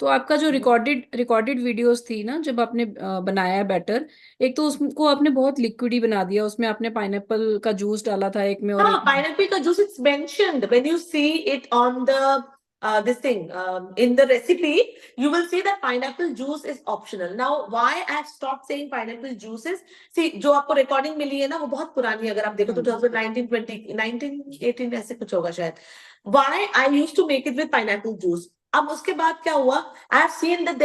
तो आपका जो रिकॉर्डेड वीडियोस थी ना जब आपने बनाया बैटर एक तो उसको आपने बहुत लिक्विडी बना दिया उसमें आपने पाइनएप्पल का जूस डाला था एक में और हाँ, pineapple का juice it's mentioned when you see it on the this thing in the recipe you will see that pineapple juice is optional. Now why I have stopped saying pineapple juices? See जो आपको recording मिली है ना वो बहुत पुरानी है अगर आप देखो तो 2019, 20, 19, 18 ऐसे कुछ होगा शायद. Why I used to make it with pineapple juice. अब उसके बाद क्या हुआ? I have seen that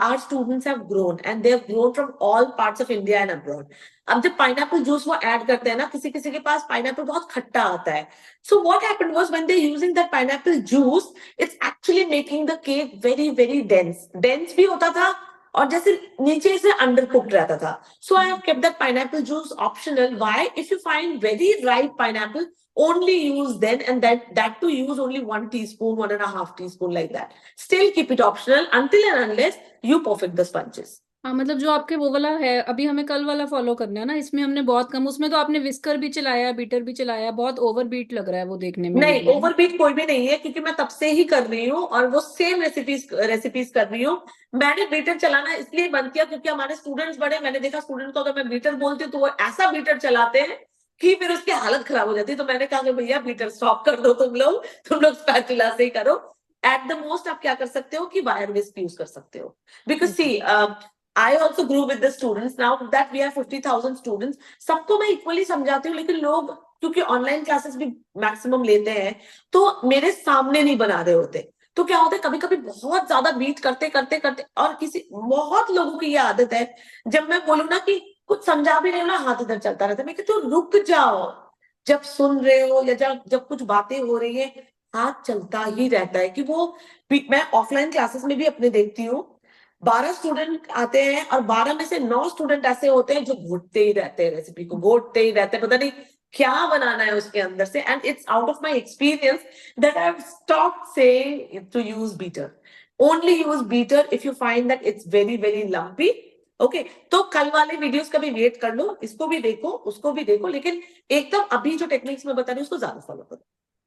our students have grown and they have grown from all parts of India and abroad. अब जब pineapple juice वो add करते हैं ना किसी के पास pineapple बहुत खट्टा आता है. So what happened was when they're using that pineapple juice, it's actually making the cake very, very dense. Dense भी होता था और जैसे नीचे से अंडर कुक्ड रहता था. So I have kept that pineapple juice optional. Why? If you find very ripe pineapple, only use then, and that to use only 1 teaspoon, 1.5 teaspoon like that. Still keep it optional until and unless you perfect the sponges. हाँ मतलब जो आपके वो वाला है अभी हमें कल वाला फॉलो करना है ना, इसमें हमने बहुत कम, उसमें तो आपने विस्कर भी चलाया, बीटर भी चलाया, बहुत ओवर बीट लग रहा है वो देखने में नहीं, वीडियो में। ओवरबीट कोई भी नहीं है, क्योंकि मैं तब से ही कर रही हूँ और वो सेम रेसिपीज कर रही हूँ. मैंने बीटर चलाना इसलिए बंद किया क्योंकि हमारे स्टूडेंट्स बड़े, मैंने देखा स्टूडेंट को अगर मैं बीटर बोलती हूँ तो वो ऐसा बीटर चलाते हैं कि फिर उसकी हालत खराब हो जाती है. तो मैंने कहा कि भैया बीटर स्टॉप कर दो, तुम लोग स्पैचुला से ही करो. एट द मोस्ट आप क्या कर सकते हो कि वायर विस्क यूज कर सकते हो. Because see I also grew with the students. Now that we have 50,000 students, सबको मैं इक्वली समझाती हूँ, लेकिन लोग क्योंकि ऑनलाइन क्लासेस भी मैक्सिमम लेते हैं तो मेरे सामने नहीं बना रहे होते. तो क्या होता है कभी कभी बहुत ज्यादा बीट करते करते करते, और किसी बहुत लोगों की ये आदत है, जब मैं बोलूँ ना कि कुछ समझा भी रही हूँ ना, हाथ इधर चलता रहता है. मैं कहती हूँ रुक जाओ, जब सुन रहे हो या जब कुछ बातें हो रही है हाथ चलता ही रहता है. कि वो मैं ऑफलाइन क्लासेस में भी अपने देखती हूँ, 12 स्टूडेंट आते हैं और 12 में से 9 स्टूडेंट ऐसे होते हैं जो घोटते ही रहते हैं, रेसिपी को घोटते ही रहते हैं, पता नहीं क्या बनाना है उसके अंदर से. And it's out of my experience that I have stopped saying to use beater. Only use beater if you find that it's very very lumpy. Okay, तो कल वाले वीडियोस का भी वेट कर लो, इसको भी देखो, उसको भी देखो, लेकिन एकदम अभी जो टेक्निक्स मैं बता रही हूँ उसको ज्यादा फॉलो करो.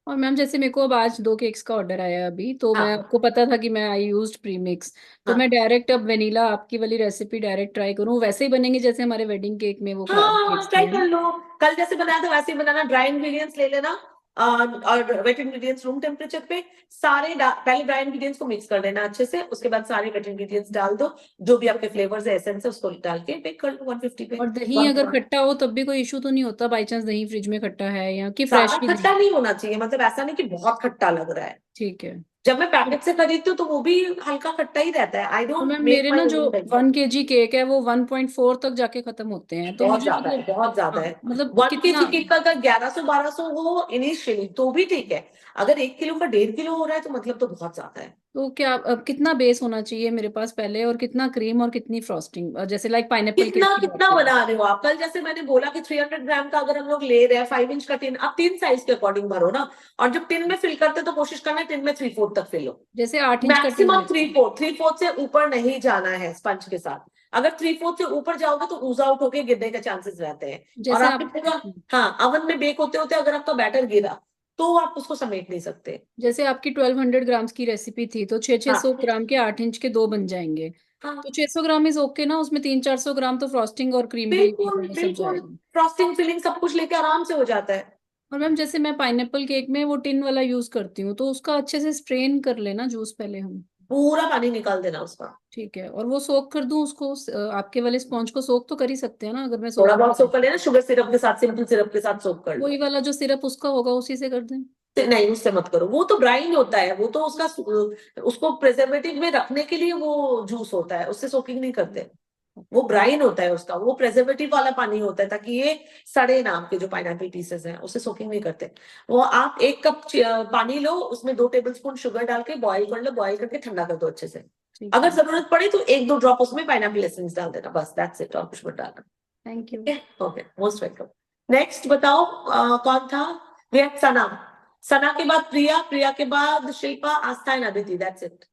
और मैम जैसे मेरे को अब आज 2 केक्स का ऑर्डर आया है अभी, तो मैं हाँ. आपको पता था कि मैं आई यूज्ड प्रीमिक्स, तो हाँ. मैं डायरेक्ट अब वेनिला आपकी वाली रेसिपी डायरेक्ट ट्राई करूँ, वैसे ही बनेंगे जैसे हमारे वेडिंग केक में वो हाँ, केक्स ट्राई थे कर ना? लो. कल जैसे बनाया था वैसे ही बनाना. ड्राई इंग्रेडिएंट्स ले लेना और वेट इंग्रेडिएंट्स रूम टेम्परेचर पे. पहले ड्राई इंग्रेडिएंट्स को मिक्स कर लेना अच्छे से, उसके बाद सारे वेट इंग्रेडिएंट्स डाल दो, जो भी आपके फ्लेवर्स है, एसेंस है, उसको डाल के बेक कर लो 150 पे. और दही अगर खट्टा हो तब भी कोई इशू तो नहीं होता, बाई चांस दही फ्रिज में खट्टा है या कि फ्रेश ज्यादा ही खट्टा दही? नहीं होना चाहिए, मतलब ऐसा नहीं कि बहुत खट्टा लग रहा है. ठीक है. जब मैं पैकेट से खरीदती हूँ तो वो भी हल्का खट्टा ही रहता है. आई तो डोंट मैम मेक मेरे माई ना जो ओन. 1 kg केक है वो 1.4 तक जाके खत्म होते हैं, तो बहुत मुझे ज्यादा है, मतलब बहुत ज्यादा हाँ है. मतलब 1 कितना, kg केक का अगर 1100-1200 हो इनिशियली तो भी ठीक है. अगर 1 किलो का 1.5 किलो हो रहा है तो मतलब तो बहुत ज्यादा है. तो क्या अब कितना बेस होना चाहिए मेरे पास पहले, और कितना क्रीम और कितनी फ्रॉस्टिंग, जैसे लाइक पाइनएप्पल कितना केक की बात कितना करें? बना रहे हो आप? कल जैसे मैंने बोला कि 300 ग्राम का अगर हम लोग ले रहे हैं, 5 इंच का टिन, आप 3 साइज के अकॉर्डिंग भरो ना. और जब टिन में फिल करते तो कोशिश करना टिन में 3/4 तक फिल हो. जैसे 8 इंच का टिन मैक्सिमम लेते हैं. 3/4 से ऊपर नहीं जाना है स्पंज के साथ. अगर 3/4 से ऊपर जाओगे तो ऊज आउट होके गिरने के चांसेस रहते हैं. और जैसे आपके आप पूरा, हाँ, अवन में बेक होते होते अगर आपका बैटर गिरा तो आप उसको समेट नहीं सकते. जैसे आपकी 1200 ग्राम्स की रेसिपी थी, तो 600 हाँ. ग्राम के 8 इंच के 2 बन जाएंगे. हाँ, तो 600 ग्राम इज ओके ना, उसमें 300-400 ग्राम तो फ्रॉस्टिंग और क्रीम भी बिल्कुल सब बिल्कुल. जाएगा. फ्रॉस्टिंग फिलिंग सब कुछ लेके आराम से हो जाता है. और मैम जैसे मैं पाइनएप्पल केक में वो टिन वाला यूज करती हूँ, तो उसका अच्छे से स्ट्रेन कर लेना जूस पहले हम. पूरा पानी निकाल देना उसका. ठीक है, और वो सोक कर दूं उसको, आपके वाले स्पॉन्ज को सोक तो कर ही सकते हैं ना, अगर मैं थोड़ा सोक बहुत सोक कर लेना, शुगर सिरप के साथ, सिंपल सिरप के साथ सोक कर वही लो. वाला जो सिरप उसका होगा उसी से कर दें? नहीं, उससे मत करो, वो तो ब्राइन होता है, वो तो उसको प्रिजर्वेटिव में रखने के लिए वो जूस होता है, उससे सोकिंग नहीं करते. वो ब्राइन होता है उसका, वो प्रेजर्वेटिव वाला पानी होता है ताकि ये सड़े ना. आपके जो पाइनएप्पल पीसेस हैं उससे सोकिंग नहीं करते. वो आप 1 कप पानी लो, उसमें 2 टेबलस्पून शुगर डाल के बॉईल कर लो, बॉईल करके ठंडा कर दो अच्छे से. ठीक अगर है. जरूरत पड़े तो 1-2 ड्रॉप उसमें पाइनएप्पल एसेंस डाल देना, बस दैट्स इट, और कुछ मत डालना. Thank you. Okay, most welcome. Next बताओ कौन था? वी हैव सना. सना के बाद प्रिया, प्रिया के बाद Shilpa, Aastha and Aditi. That's it.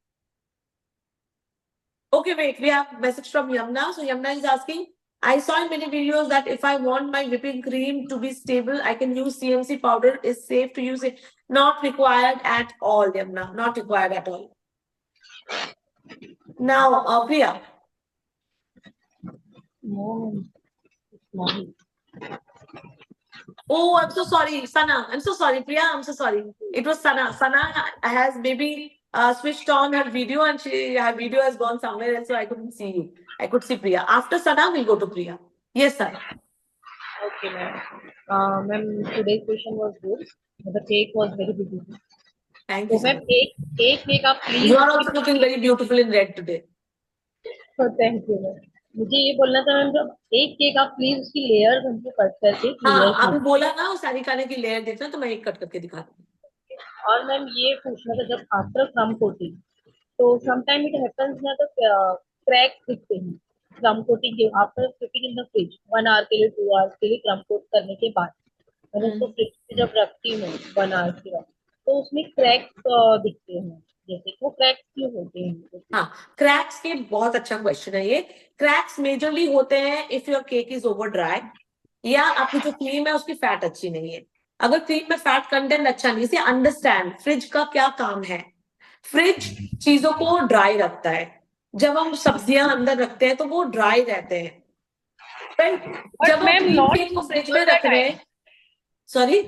Okay, wait, we have message from Yamna. So Yamna is asking, I saw in many videos that if I want my whipping cream to be stable, I can use CMC powder. Is safe to use it? Not required at all, Yamna. Not required at all. Now, Priya. Oh, I'm so sorry, Sana. I'm so sorry, Priya. I'm so sorry. It was Sana. Sana has maybe switched on her video, and her video has gone somewhere else, so I couldn't see you. I could see Priya. After Sana, we'll go to Priya. Yes, Sana. Okay, ma'am. Ma'am, today's question was good. The cake was very beautiful. Thank So, you, Sana. ma'am, एक आप please. You are also looking very beautiful in red today. So, thank you, ma'am. मुझे ये बोलना था ma'am, जब एक cake आप please उसकी लेयर हमको कट करके हाँ, clear अभी बोला ना सारी खाने की लेयर देखना, तो मैं एक कट करके दिखा दूँ. और मैम ये पूछना था, जब आफ्टर क्रम कोटिंग तो समटाइम इट हैपेंस ना, तो क्रैक्स दिखते हैं क्रम कोटिंग के after keeping in the fridge 1 hour के लिए 2 आवर्स के लिए क्रम कोट करने के बाद मैंने उसको फ्रिज में जब रखती हूँ 1 आवर के बाद तो उसमें क्रैक्स दिखते हैं। जैसे वो क्रैक्स क्यों होते हैं? हाँ, क्रैक्स के बहुत अच्छा क्वेश्चन है ये। क्रैक्स मेजरली होते हैं if your cake is over dry, या आपकी जो क्रीम है उसकी फैट अच्छी नहीं है। अगर क्रीम में फैट कंटेंट अच्छा नहीं, से अंडरस्टैंड फ्रिज का क्या काम है। फ्रिज चीजों को ड्राई रखता है। जब हम सब्जियां अंदर रखते हैं तो वो ड्राई रहते हैं। Right? जब हम मैम, क्रीम not केक को फ्रिज all में the रख रहे हैं, sorry,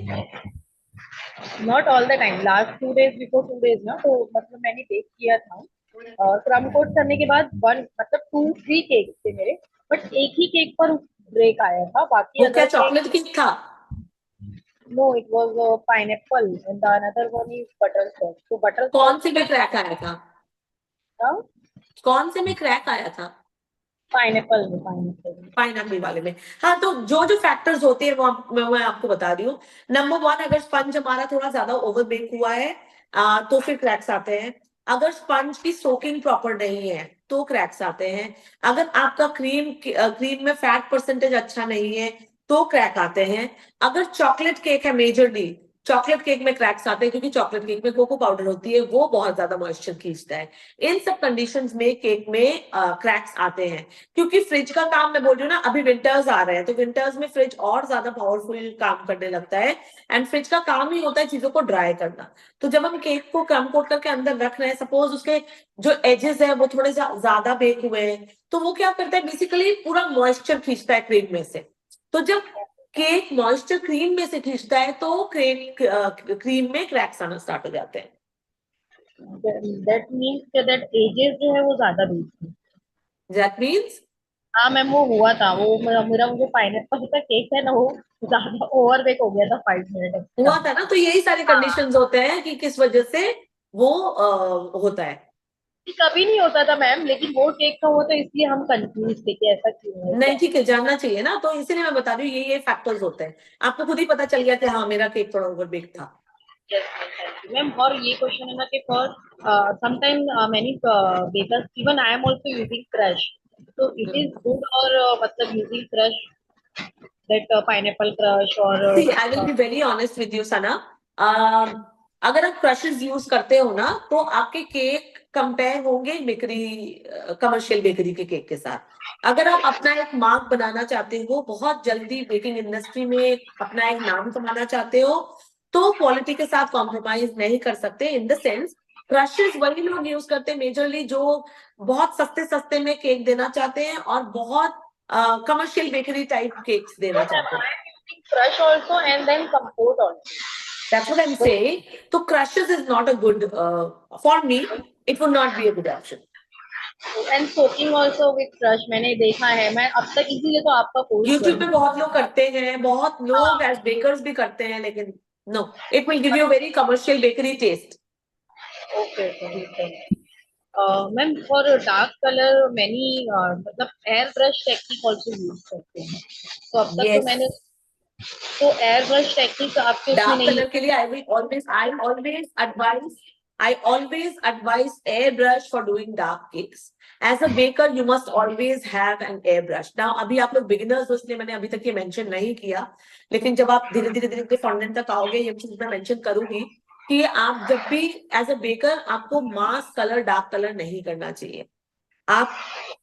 not all the time, last 2 days before 2 days ना, तो मतलब मैंने बेक किया था और क्रम कोट करने के बाद 1 मतलब 2-3 केक थे मेरे, बट एक ही केक पर ब्रेक आया था, बाकी वो क्या अदर केक चॉकलेट केक था? No, it was pineapple and the another one is butter scotch. तो बटर कौन से में क्रैक आया था? था कौन से में क्रैक आया था? पाइनएप्पल पाइनएप्पल वाले में। हाँ, तो जो जो फैक्टर्स होते हैं वो मैं आपको बता रही हूँ। नंबर 1, अगर स्पंज हमारा थोड़ा ज्यादा ओवर बेक हुआ है तो फिर क्रैक्स आते हैं। अगर स्पंज की सोकिंग प्रॉपर नहीं है तो क्रैक्स आते हैं। अगर आपका क्रीम में फैट परसेंटेज अच्छा नहीं है तो क्रैक आते हैं। अगर चॉकलेट केक है, मेजरली चॉकलेट केक में क्रैक्स आते हैं क्योंकि चॉकलेट केक में कोको पाउडर होती है, वो बहुत ज्यादा मॉइस्चर खींचता है। इन सब कंडीशंस में केक में क्रैक्स आते हैं। क्योंकि फ्रिज का काम, मैं बोल रही हूँ ना, अभी विंटर्स आ रहे हैं तो विंटर्स में फ्रिज और ज्यादा पावरफुल काम करने लगता है। एंड फ्रिज का काम ही होता है चीजों को ड्राई करना। तो जब हम केक को क्रम कोट करके अंदर रख रहे हैं, सपोज उसके जो एजेस है वो थोड़े ज्यादा बेक हुए हैं, तो वो क्या करता है, बेसिकली पूरा मॉइस्चर खींचता है क्रीम में से। तो जब केक मॉइस्चर क्रीम में से खींचता है तो क्रीम में क्रैक्स आना स्टार्ट हो जाते हैं। दैट मींस दैट एजेस जो है वो ज्यादा बेक थे। दैट मीन्स, हाँ मैम, वो हुआ था, वो मेरा वो जो पाइनएप्पल का केक है ना, वो ज्यादा ओवर बेक हो गया था 5 मिनट एक्स्ट्रा। हुआ था ना, तो यही सारे कंडीशंस होते हैं कि किस वजह से वो होता है। कभी नहीं होता था मैम, लेकिन वो केक का हुआ तो इसलिए हम कंफ्यूज थे कि ऐसा क्यों है। नहीं, ठीक है, जानना चाहिए ना, तो इसीलिए मैं बता रही हूँ ये फैक्टर्स होते हैं। आपको खुद ही पता चल गया कि हाँ मेरा केक थोड़ा ओवर बेक था। मैम, और ये क्वेश्चन है ना कि for sometime many bakers, even I am also using crush, तो इट इज गुड और मतलब using crush, that pineapple crush और See, I will be very honest with you, Sana. अगर आप क्रशेस यूज करते हो ना तो आपके केक कंपेयर होंगे बेकरी, कमर्शियल बेकरी के केक के साथ। अगर आप अपना एक मार्क बनाना चाहते हो, बहुत जल्दी बेकिंग इंडस्ट्री में अपना एक नाम कमाना चाहते हो, तो क्वालिटी के साथ कॉम्प्रोमाइज नहीं कर सकते। इन द सेंस, क्रशेस वही लोग यूज करते हैं मेजरली जो बहुत सस्ते सस्ते में केक देना चाहते हैं और बहुत कमर्शियल बेकरी टाइप केक्स देना चाहते हैं। Crush also and then compote also. That's what I'm saying. So crushes is not a good, for me, it would not be a good option. And soaking also with crush मैंने देखा है, मैं अब तक इसीलिए तो आपका कोर्स YouTube पे बहुत लोग करते हैं, बहुत लोग एज बेकर्स भी करते हैं, लेकिन no, it will give you a very commercial bakery taste. Okay okay. Ma'am, for dark colour many मतलब air brush technique also use करते हैं, तो अब तक Yes. तो मैंने, तो एयर ब्रश टेक्निक आपके उसमें Dark नहीं color के लिए I always advise airbrush for doing dark cakes. As a baker, you must always have an airbrush. Now, अभी आप लोग beginners हो, इसलिए मैंने अभी तक ये mention नहीं किया, लेकिन जब आप धीरे धीरे fondant तक आओगे, ये चीज मैं mention करूंगी कि आप जब भी एज अ बेकर, आपको मास कलर डार्क कलर नहीं करना चाहिए। आप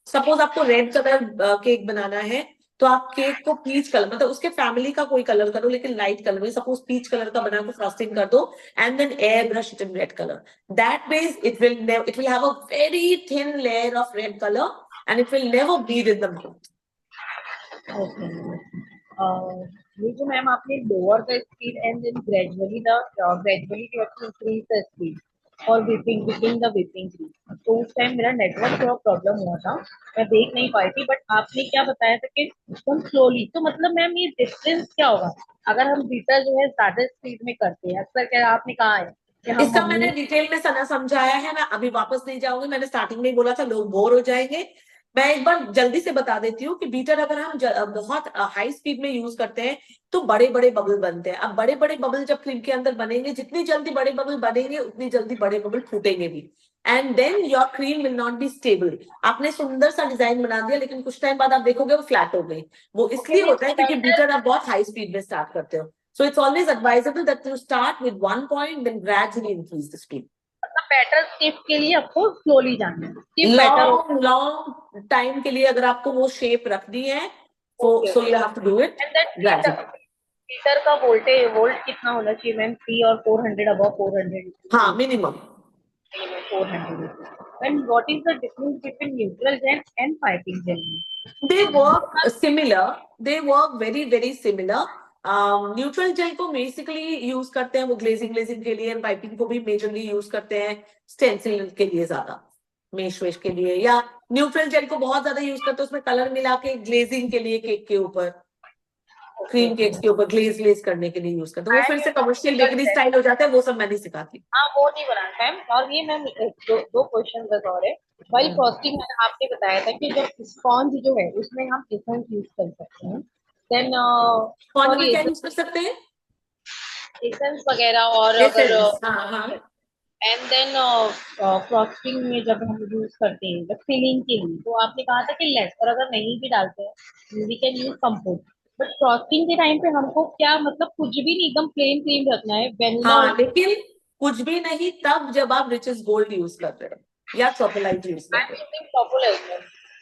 सपोज आपको रेड कलर केक बनाना है, तो आप केक को पीच कलर, मतलब उसके फैमिली का कोई कलर करो लेकिन लाइट कलर में, सपोज पीच कलर का बना के फ्रॉस्टिंग कर दो and then air brush it in red colour. That means it will have a very thin layer of red colour and it will never bleed in the mouth. ये जो ma'am आपने lower the speed and then gradually you have to increase the speed और whipping the whipping cream, तो उस time मेरा network थोड़ा problem हुआ था, मैं देख नहीं पाई थी, बट आपने क्या बताया था कि एकदम स्लोली, तो मतलब मैम ये डिफरेंस क्या होगा अगर हम बीटर जो है ज्यादा स्पीड में करते हैं? अक्सर क्या आपने कहा है कि हम इसका मैंने डिटेल में सना समझाया है, मैं अभी वापस नहीं जाऊंगी। मैंने स्टार्टिंग में ही बोला था लोग बोर हो जाएंगे। मैं एक बार जल्दी से बता देती हूँ कि बीटर अगर हम बहुत हाई स्पीड में यूज करते हैं तो बड़े बड़े बबल बनते हैं। अब बड़े बड़े बबल जब क्रीम के अंदर बनेंगे, जितनी जल्दी बड़े बबल बनेंगे उतनी जल्दी बड़े बबल फूटेंगे भी। and then your cream will not be stable. आपने सुंदर सा डिजाइन बना दिया लेकिन कुछ टाइम बाद आप देखोगे वो फ्लैट हो गई. वो इसलिए होता है क्योंकि बीटर आप बहुत हाई स्पीड में स्टार्ट करते हो. So it's always advisable that you start with one point, then gradually increase the speed. Better step के लिए आपको स्लोली जाना है. Stiff better हो. Long time के लिए अगर आपको वो shape रखनी है, so you have to do it And that gradually. Heater का वोल्ट कितना होना चाहिए मैम? 3 और 400 above 400. हाँ, minimum. 400. And what is the difference between neutral gel and piping gel? They work similar. They work very very similar. Neutral jail को basically use करते हैं वो ग्लेजिंग के लिए, एंड पाइपिंग को भी मेजरली यूज करते हैं स्टेंसिल के लिए ज्यादा, मेश वेश के लिए, या न्यूट्रल जेल को बहुत ज्यादा यूज करते हैं उसमें कलर मिला के ग्लेजिंग के लिए, केक के ऊपर, क्रीम केक्स के ऊपर ग्लेज करने के लिए यूज करते हैं. वो फिर से कमर्शियल बेकरी स्टाइल हो जाता है, वो सब मैं नहीं सिखाती. हाँ, वो नहीं बनाना है. और ये मैम दो क्वेश्चन बस और है. वाइल फ्रॉस्टिंग मैंने आपने बताया था कि जब स्पॉन्ज जो है उसमें हम एसेंस यूज कर सकते हैं. देन कौन भी क्या यूज कर सकते हैं? एसेंस वगैरह. और अगर हाँ. एंड देन फ्रॉस्टिंग में जब हम यूज करते हैं जब फिलिंग के लिए, तो आपने कहा था कि लेस, और अगर नहीं भी डालते हैं we can use compost. But frosting के टाइम पे हमको क्या मतलब कुछ भी नहीं, एकदम प्लेन क्रीम रखना है, वेनिला. हाँ, लेकिन कुछ भी नहीं तब जब आप रिचेस गोल्ड यूज कर रहे हो या चॉकलेट यूज कर रहे हो.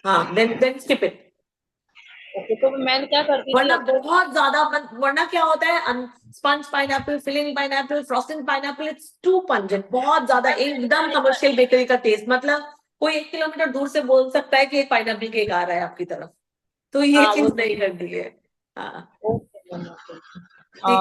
हाँ, देन स्किप इट. ओके, तो मैं क्या करती वरना बहुत ज्यादा, वरना क्या होता है, sponge pineapple, filling pineapple, frosting pineapple, it's too pungent, बहुत ज्यादा एकदम कमर्शियल बेकरी का टेस्ट. मतलब कोई 1 किलोमीटर दूर से बोल सकता है कि एक पाइनएप्पल केक आ रहा है आपकी तरफ, तो ये चीज नहीं करनी है. ठीक है.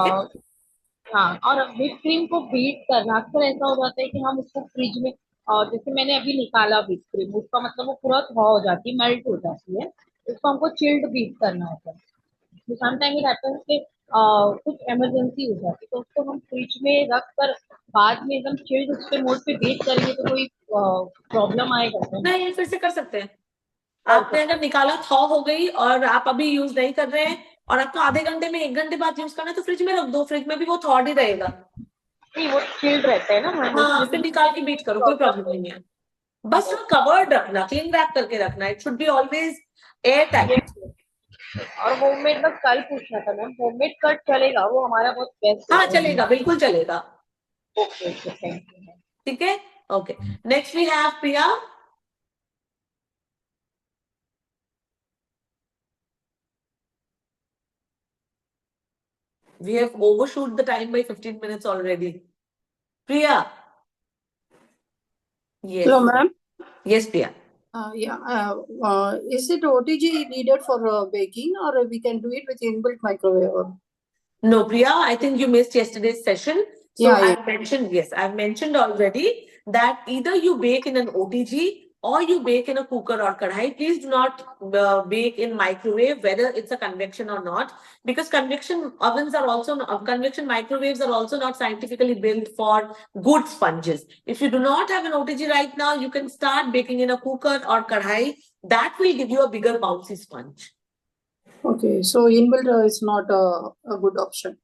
हाँ, और व्हिप क्रीम को बीट करना अक्सर ऐसा हो जाता है कि हम उसको फ्रिज में, और जैसे मैंने अभी निकाला व्हिप क्रीम, उसका मतलब वो पूरा थॉ हो जाती है, मेल्ट हो जाती है, उसको हमको चिल्ड बीट करना होता है. तो समटाइम इट हैपेंस कि कुछ इमरजेंसी हो जाती है, तो उसको हम फ्रिज में रख कर बाद में एकदम चिल्ड उस पे मोड पे बीट करेंगे तो कोई प्रॉब्लम आएगा? नहीं, फिर से कर सकते हैं. आपने अगर निकाला, थॉ हो गई और आप अभी यूज नहीं कर रहे हैं और आपको आधे घंटे में 1 घंटे बाद यूज करना है, तो फ्रिज में रख दो. फ्रिज में भी वो थॉड ही रहेगा. नहीं, वो चिल्ड रहता है ना. हाँ, फिर निकाल के बीट करो, कोई प्रॉब्लम नहीं है. बस कवर्ड रखना, क्लीन रैप करके रखना. It should be always air tight. और होममेड में कल पूछना था मैम, होममेड कट चलेगा? वो हमारा बहुत बेस्ट. हाँ, चलेगा, बिल्कुल चलेगा. Okay, thank you. ठीक है. Okay, next we have Priya. We have overshoot the time by 15 minutes already. Priya. Yes. Hello, ma'am. Yes, Priya. Is it OTG needed for baking, or we can do it with inbuilt microwave? No, Priya, I think you missed yesterday's session. So Yeah, I've mentioned already that either you bake in an OTG or you bake in a cooker or kadhai. Please do not bake in microwave, whether it's a convection or not, because convection microwaves are also not scientifically built for good sponges. If you do not have an OTG right now, you can start baking in a cooker or kadhai. That will give you a bigger bouncy sponge. Okay, so inbuilt is not a good option.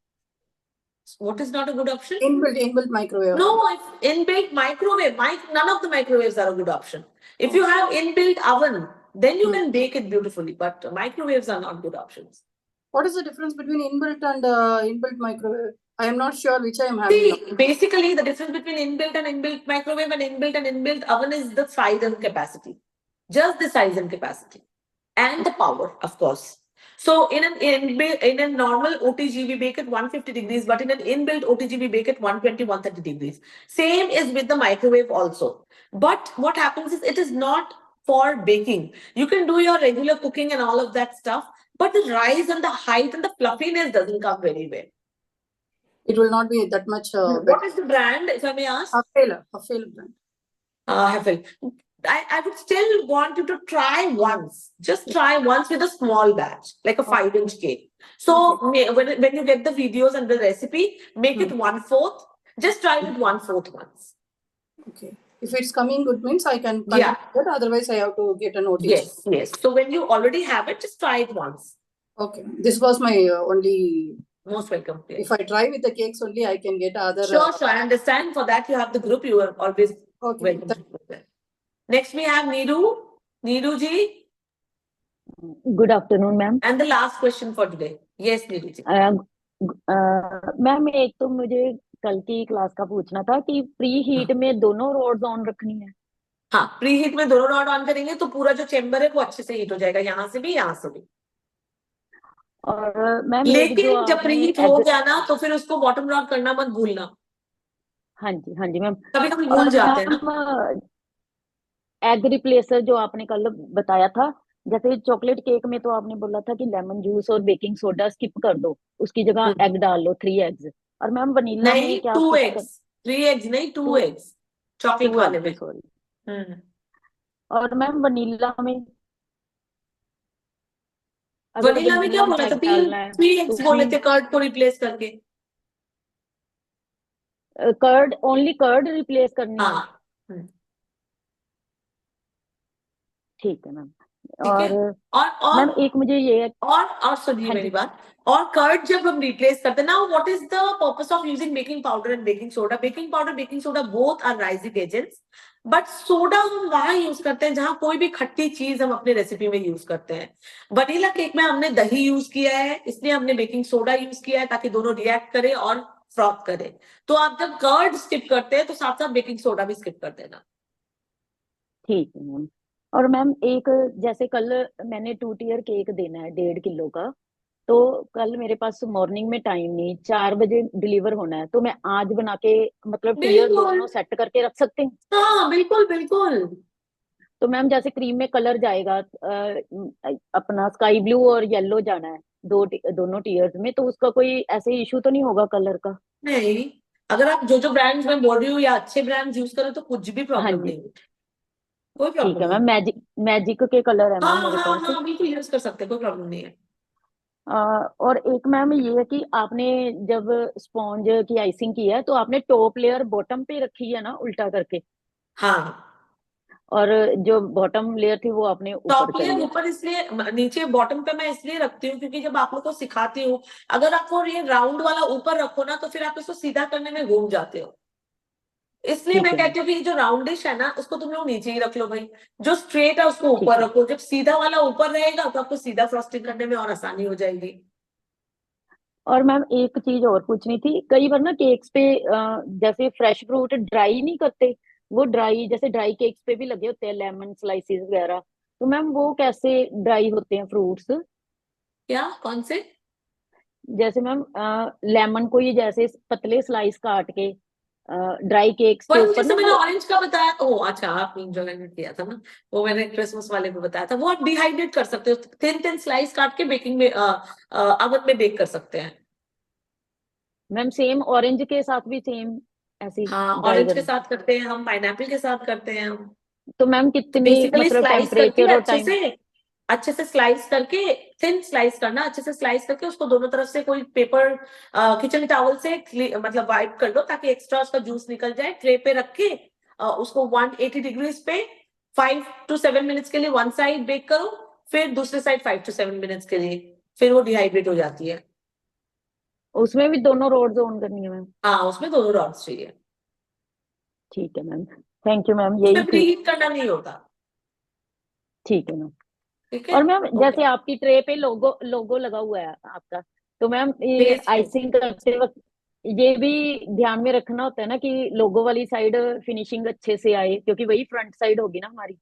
What is not a good option? Inbuilt microwave. No, if inbuilt microwave, none of the microwaves are a good option. If you have inbuilt oven, then you can bake it beautifully, but microwaves are not good options. What is the difference between inbuilt and inbuilt microwave? I am not sure which I am having. See, basically the difference between inbuilt and inbuilt microwave and inbuilt oven is the size and capacity. Just the size and capacity. And the power, of course. So in a normal OTG, we bake at 150 degrees, but in an inbuilt OTG, we bake at 120, 130 degrees. Same is with the microwave also. But what happens is it is not for baking. You can do your regular cooking and all of that stuff, but the rise and the height and the fluffiness doesn't come very well. It will not be that much. What is the brand, if I may ask? Hafele brand. Hafele. I would still want you to try once. Just try once with a small batch, like a 5-inch cake. So when you get the videos and the recipe, make it 1/4. Just try it 1/4 once. Okay. If it's coming good means I can continue it. Otherwise, I have to get an OTG. Yes. So when you already have it, just try it once. Okay. This was my only. Most welcome. If I try with the cakes only, I can get other. Sure. I understand. For that, you have the group. You are always Okay. Well, next we have Neeru. Neeru ji, good afternoon ma'am. and the last question for today. Yes, Neeru ji. Ma'am एक तो मुझे कल की class का पूछना था कि pre heat में दोनों रोड्स ऑन रखनी है। हाँ, प्री हीट में दोनों रॉड ऑन करेंगे तो पूरा जो चेम्बर है वो अच्छे से हीट हो जाएगा, यहाँ से भी यहाँ से भी। और मैम लेकिन जब प्री हीट हो गया ना तो फिर उसको बॉटम रॉड करना मत भूलना। हाँ जी मैम। कभी कभी भूल जाते हैं ना। एग रिप्लेसर जो आपने कल बताया था, जैसे चॉकलेट केक में तो आपने बोला था कि लेमन जूस और बेकिंग सोडा स्किप कर दो, उसकी जगह एग डाल लो 3 एग्स। और मैम वनीला नहीं, में क्या 2 skip eggs, 3 eggs नहीं, 2 Two- eggs चॉकलेट कर- वाले two में। eggs, sorry। और मैम वनीला में अगर वनीला में क्या vanilla बोला था? egg डालना है 3 eggs तो बोले थे कर्ड को रिप्लेस करके। कर्ड, ओनली कर्ड रिप्लेस करनी है। हाँ, ठीक है मैम। ठीक है। और मैम एक मुझे ये है, और सुनिए हाँ मेरी जी। बात। और कर्ड जब हम रिप्लेस करते हैं ना, what is the purpose of using baking powder and baking soda? Baking powder, baking soda both are raising agents, but soda हम वहां यूज करते हैं जहां कोई भी खट्टी चीज हम अपने रेसिपी में यूज करते हैं। वनीला केक में हमने दही यूज किया है, इसलिए हमने बेकिंग सोडा यूज किया है ताकि दोनों रिएक्ट करे और फ्रॉथ करे। तो आप जब कर्ड स्किप करते हैं तो साथ साथ बेकिंग सोडा भी स्किप कर देना। ठीक है मैम। और मैम एक, जैसे कल मैंने 2 टियर केक देना है 1.5 किलो का, तो कल मेरे पास मॉर्निंग में टाइम नहीं, 4 बजे डिलीवर होना है, तो मैं आज बना के मतलब टियर बिल्कुल। दोनों सेट करके रख सकते हैं? हाँ बिल्कुल बिल्कुल। तो मैम जैसे क्रीम में कलर जाएगा अपना स्काई ब्लू और येलो जाना है दोनों टीयर्स में, तो उसका कोई ऐसे इशू तो नहीं होगा कलर का? नहीं, अगर आप जो ब्रांड्स में बोल रही हो या अच्छे ब्रांड्स यूज करो तो कुछ भी हाँ प्रॉब्लम जी। नहीं होगी, कोई ठीक प्रॉब्लम है मैम। नहीं। मैजिक के कलर है मैम हाँ मेरे हाँ पास। हाँ, बिल्कुल यूज कर सकते हैं, कोई प्रॉब्लम नहीं है। और एक मैम ये है कि आपने जब स्पॉन्ज की आइसिंग की है तो आपने टॉप लेयर बॉटम पे रखी है ना, उल्टा करके? हाँ, और जो बॉटम लेयर थी वो आपने ऊपर टॉप करी लेयर है? ऊपर, इसलिए नीचे बॉटम पे मैं इसलिए रखती हूँ क्योंकि जब आप लोग को सिखाती हूँ, अगर आपको ये राउंड वाला ऊपर रखो ना तो फिर आप इसको सीधा करने में घूम जाते हो। इसलिए ठीक मैं है कहती हूँ कि जो राउंडिश है ना उसको तुम लोग नीचे ही रख लो भाई, जो स्ट्रेट है उसको ठीक ऊपर है। रखो। जब सीधा वाला ऊपर रहेगा तो आपको सीधा फ्रॉस्टिंग करने में और आसानी हो जाएगी। और मैम एक चीज और पूछनी थी, कई बार ना केक्स पे जैसे फ्रेश फ्रूट ड्राई नहीं करते, वो ड्राई जैसे ड्राई केक्स पे भी लगे होते हैं लेमन स्लाइसेस वगैरह, तो मैम वो कैसे ड्राई होते हैं फ्रूट्स? क्या, कौन से? जैसे मैम लेमन को ये जैसे पतले स्लाइस काट के ड्राई केक्स के वही ऊपर जैसे ना मैंने वो, ऑरेंज का बताया। ओ अच्छा, आपने जो मैंने किया था ना, वो मैंने क्रिसमस वाले में बताया था, वो आप डिहाइड्रेट कर सकते हो, थिन थिन स्लाइस काट के बेकिंग में अवन में बेक कर सकते हैं। मैम सेम ऑरेंज के साथ भी सेम ऐसी हाँ, ड्राई ऑरेंज कर? के साथ करते हैं हम, पाइनएप्पल के साथ करते हैं हम। तो मैम तो कितनी बेसिकली मतलब स्लाइस करके टेम्परेचर और टाइम? अच्छे से स्लाइस करके, थिन स्लाइस करना, अच्छे से स्लाइस करके उसको दोनों तरफ से कोई पेपर किचन टॉवल से मतलब वाइप कर दो ताकि एक्स्ट्रा उसका जूस निकल जाए। ट्रे पे रख के उसको 180 डिग्रीज पे 5 to 7 मिनट्स के लिए वन साइड बेक करो, फिर दूसरे साइड 5 to 7 मिनट्स के लिए, फिर वो डिहाइड्रेट हो जाती है। उसमें भी दोनों रोड्स ऑन करनी है मैम? हाँ, उसमें दोनों रॉड्स चाहिए, ठीक है मैम। थैंक यू मैम, उसमें यही प्री थी। हीट करना नहीं होता। ठीक है मैम। ठीक है, और मैम ओके। जैसे आपकी ट्रे पे लोगो लोगो लगा हुआ है आपका, तो मैम ये बेस पे। आइसिंग करते वक्त ये भी ध्यान में रखना होता है ना कि लोगो वाली साइड फिनिशिंग अच्छे से आए, क्योंकि वही फ्रंट साइड होगी ना हमारी?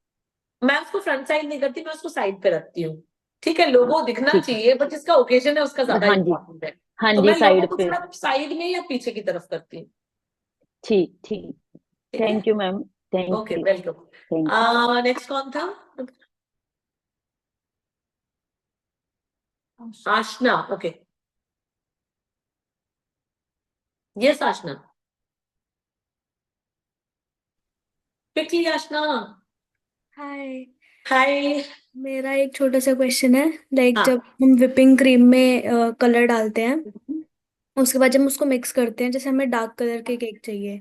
मैं उसको फ्रंट साइड नहीं करती, मैं उसको साइड पे रखती हूँ। ठीक है, लोगो दिखना ठीक चाहिए, बट जिसका ओकेजन है उसका ज्यादा हाँ जी। इम्पोर्टेंट है। हाँ तो जी, मैं लोगों साइड को पे। थोड़ा साइड में या पीछे की तरफ करती हूँ। ठीक ठीक। ठीक है, thank you ma'am. Thank okay, you. Welcome. Thank you. Next कौन था? आशना, ओके। यस आशना, क्विकली आशना। हाय, हाय। मेरा एक छोटा सा क्वेश्चन है। लाइक हाँ, जब हम विपिंग क्रीम में कलर डालते हैं, उसके बाद जब हम उसको मिक्स करते हैं, जैसे हमें डार्क कलर के केक चाहिए,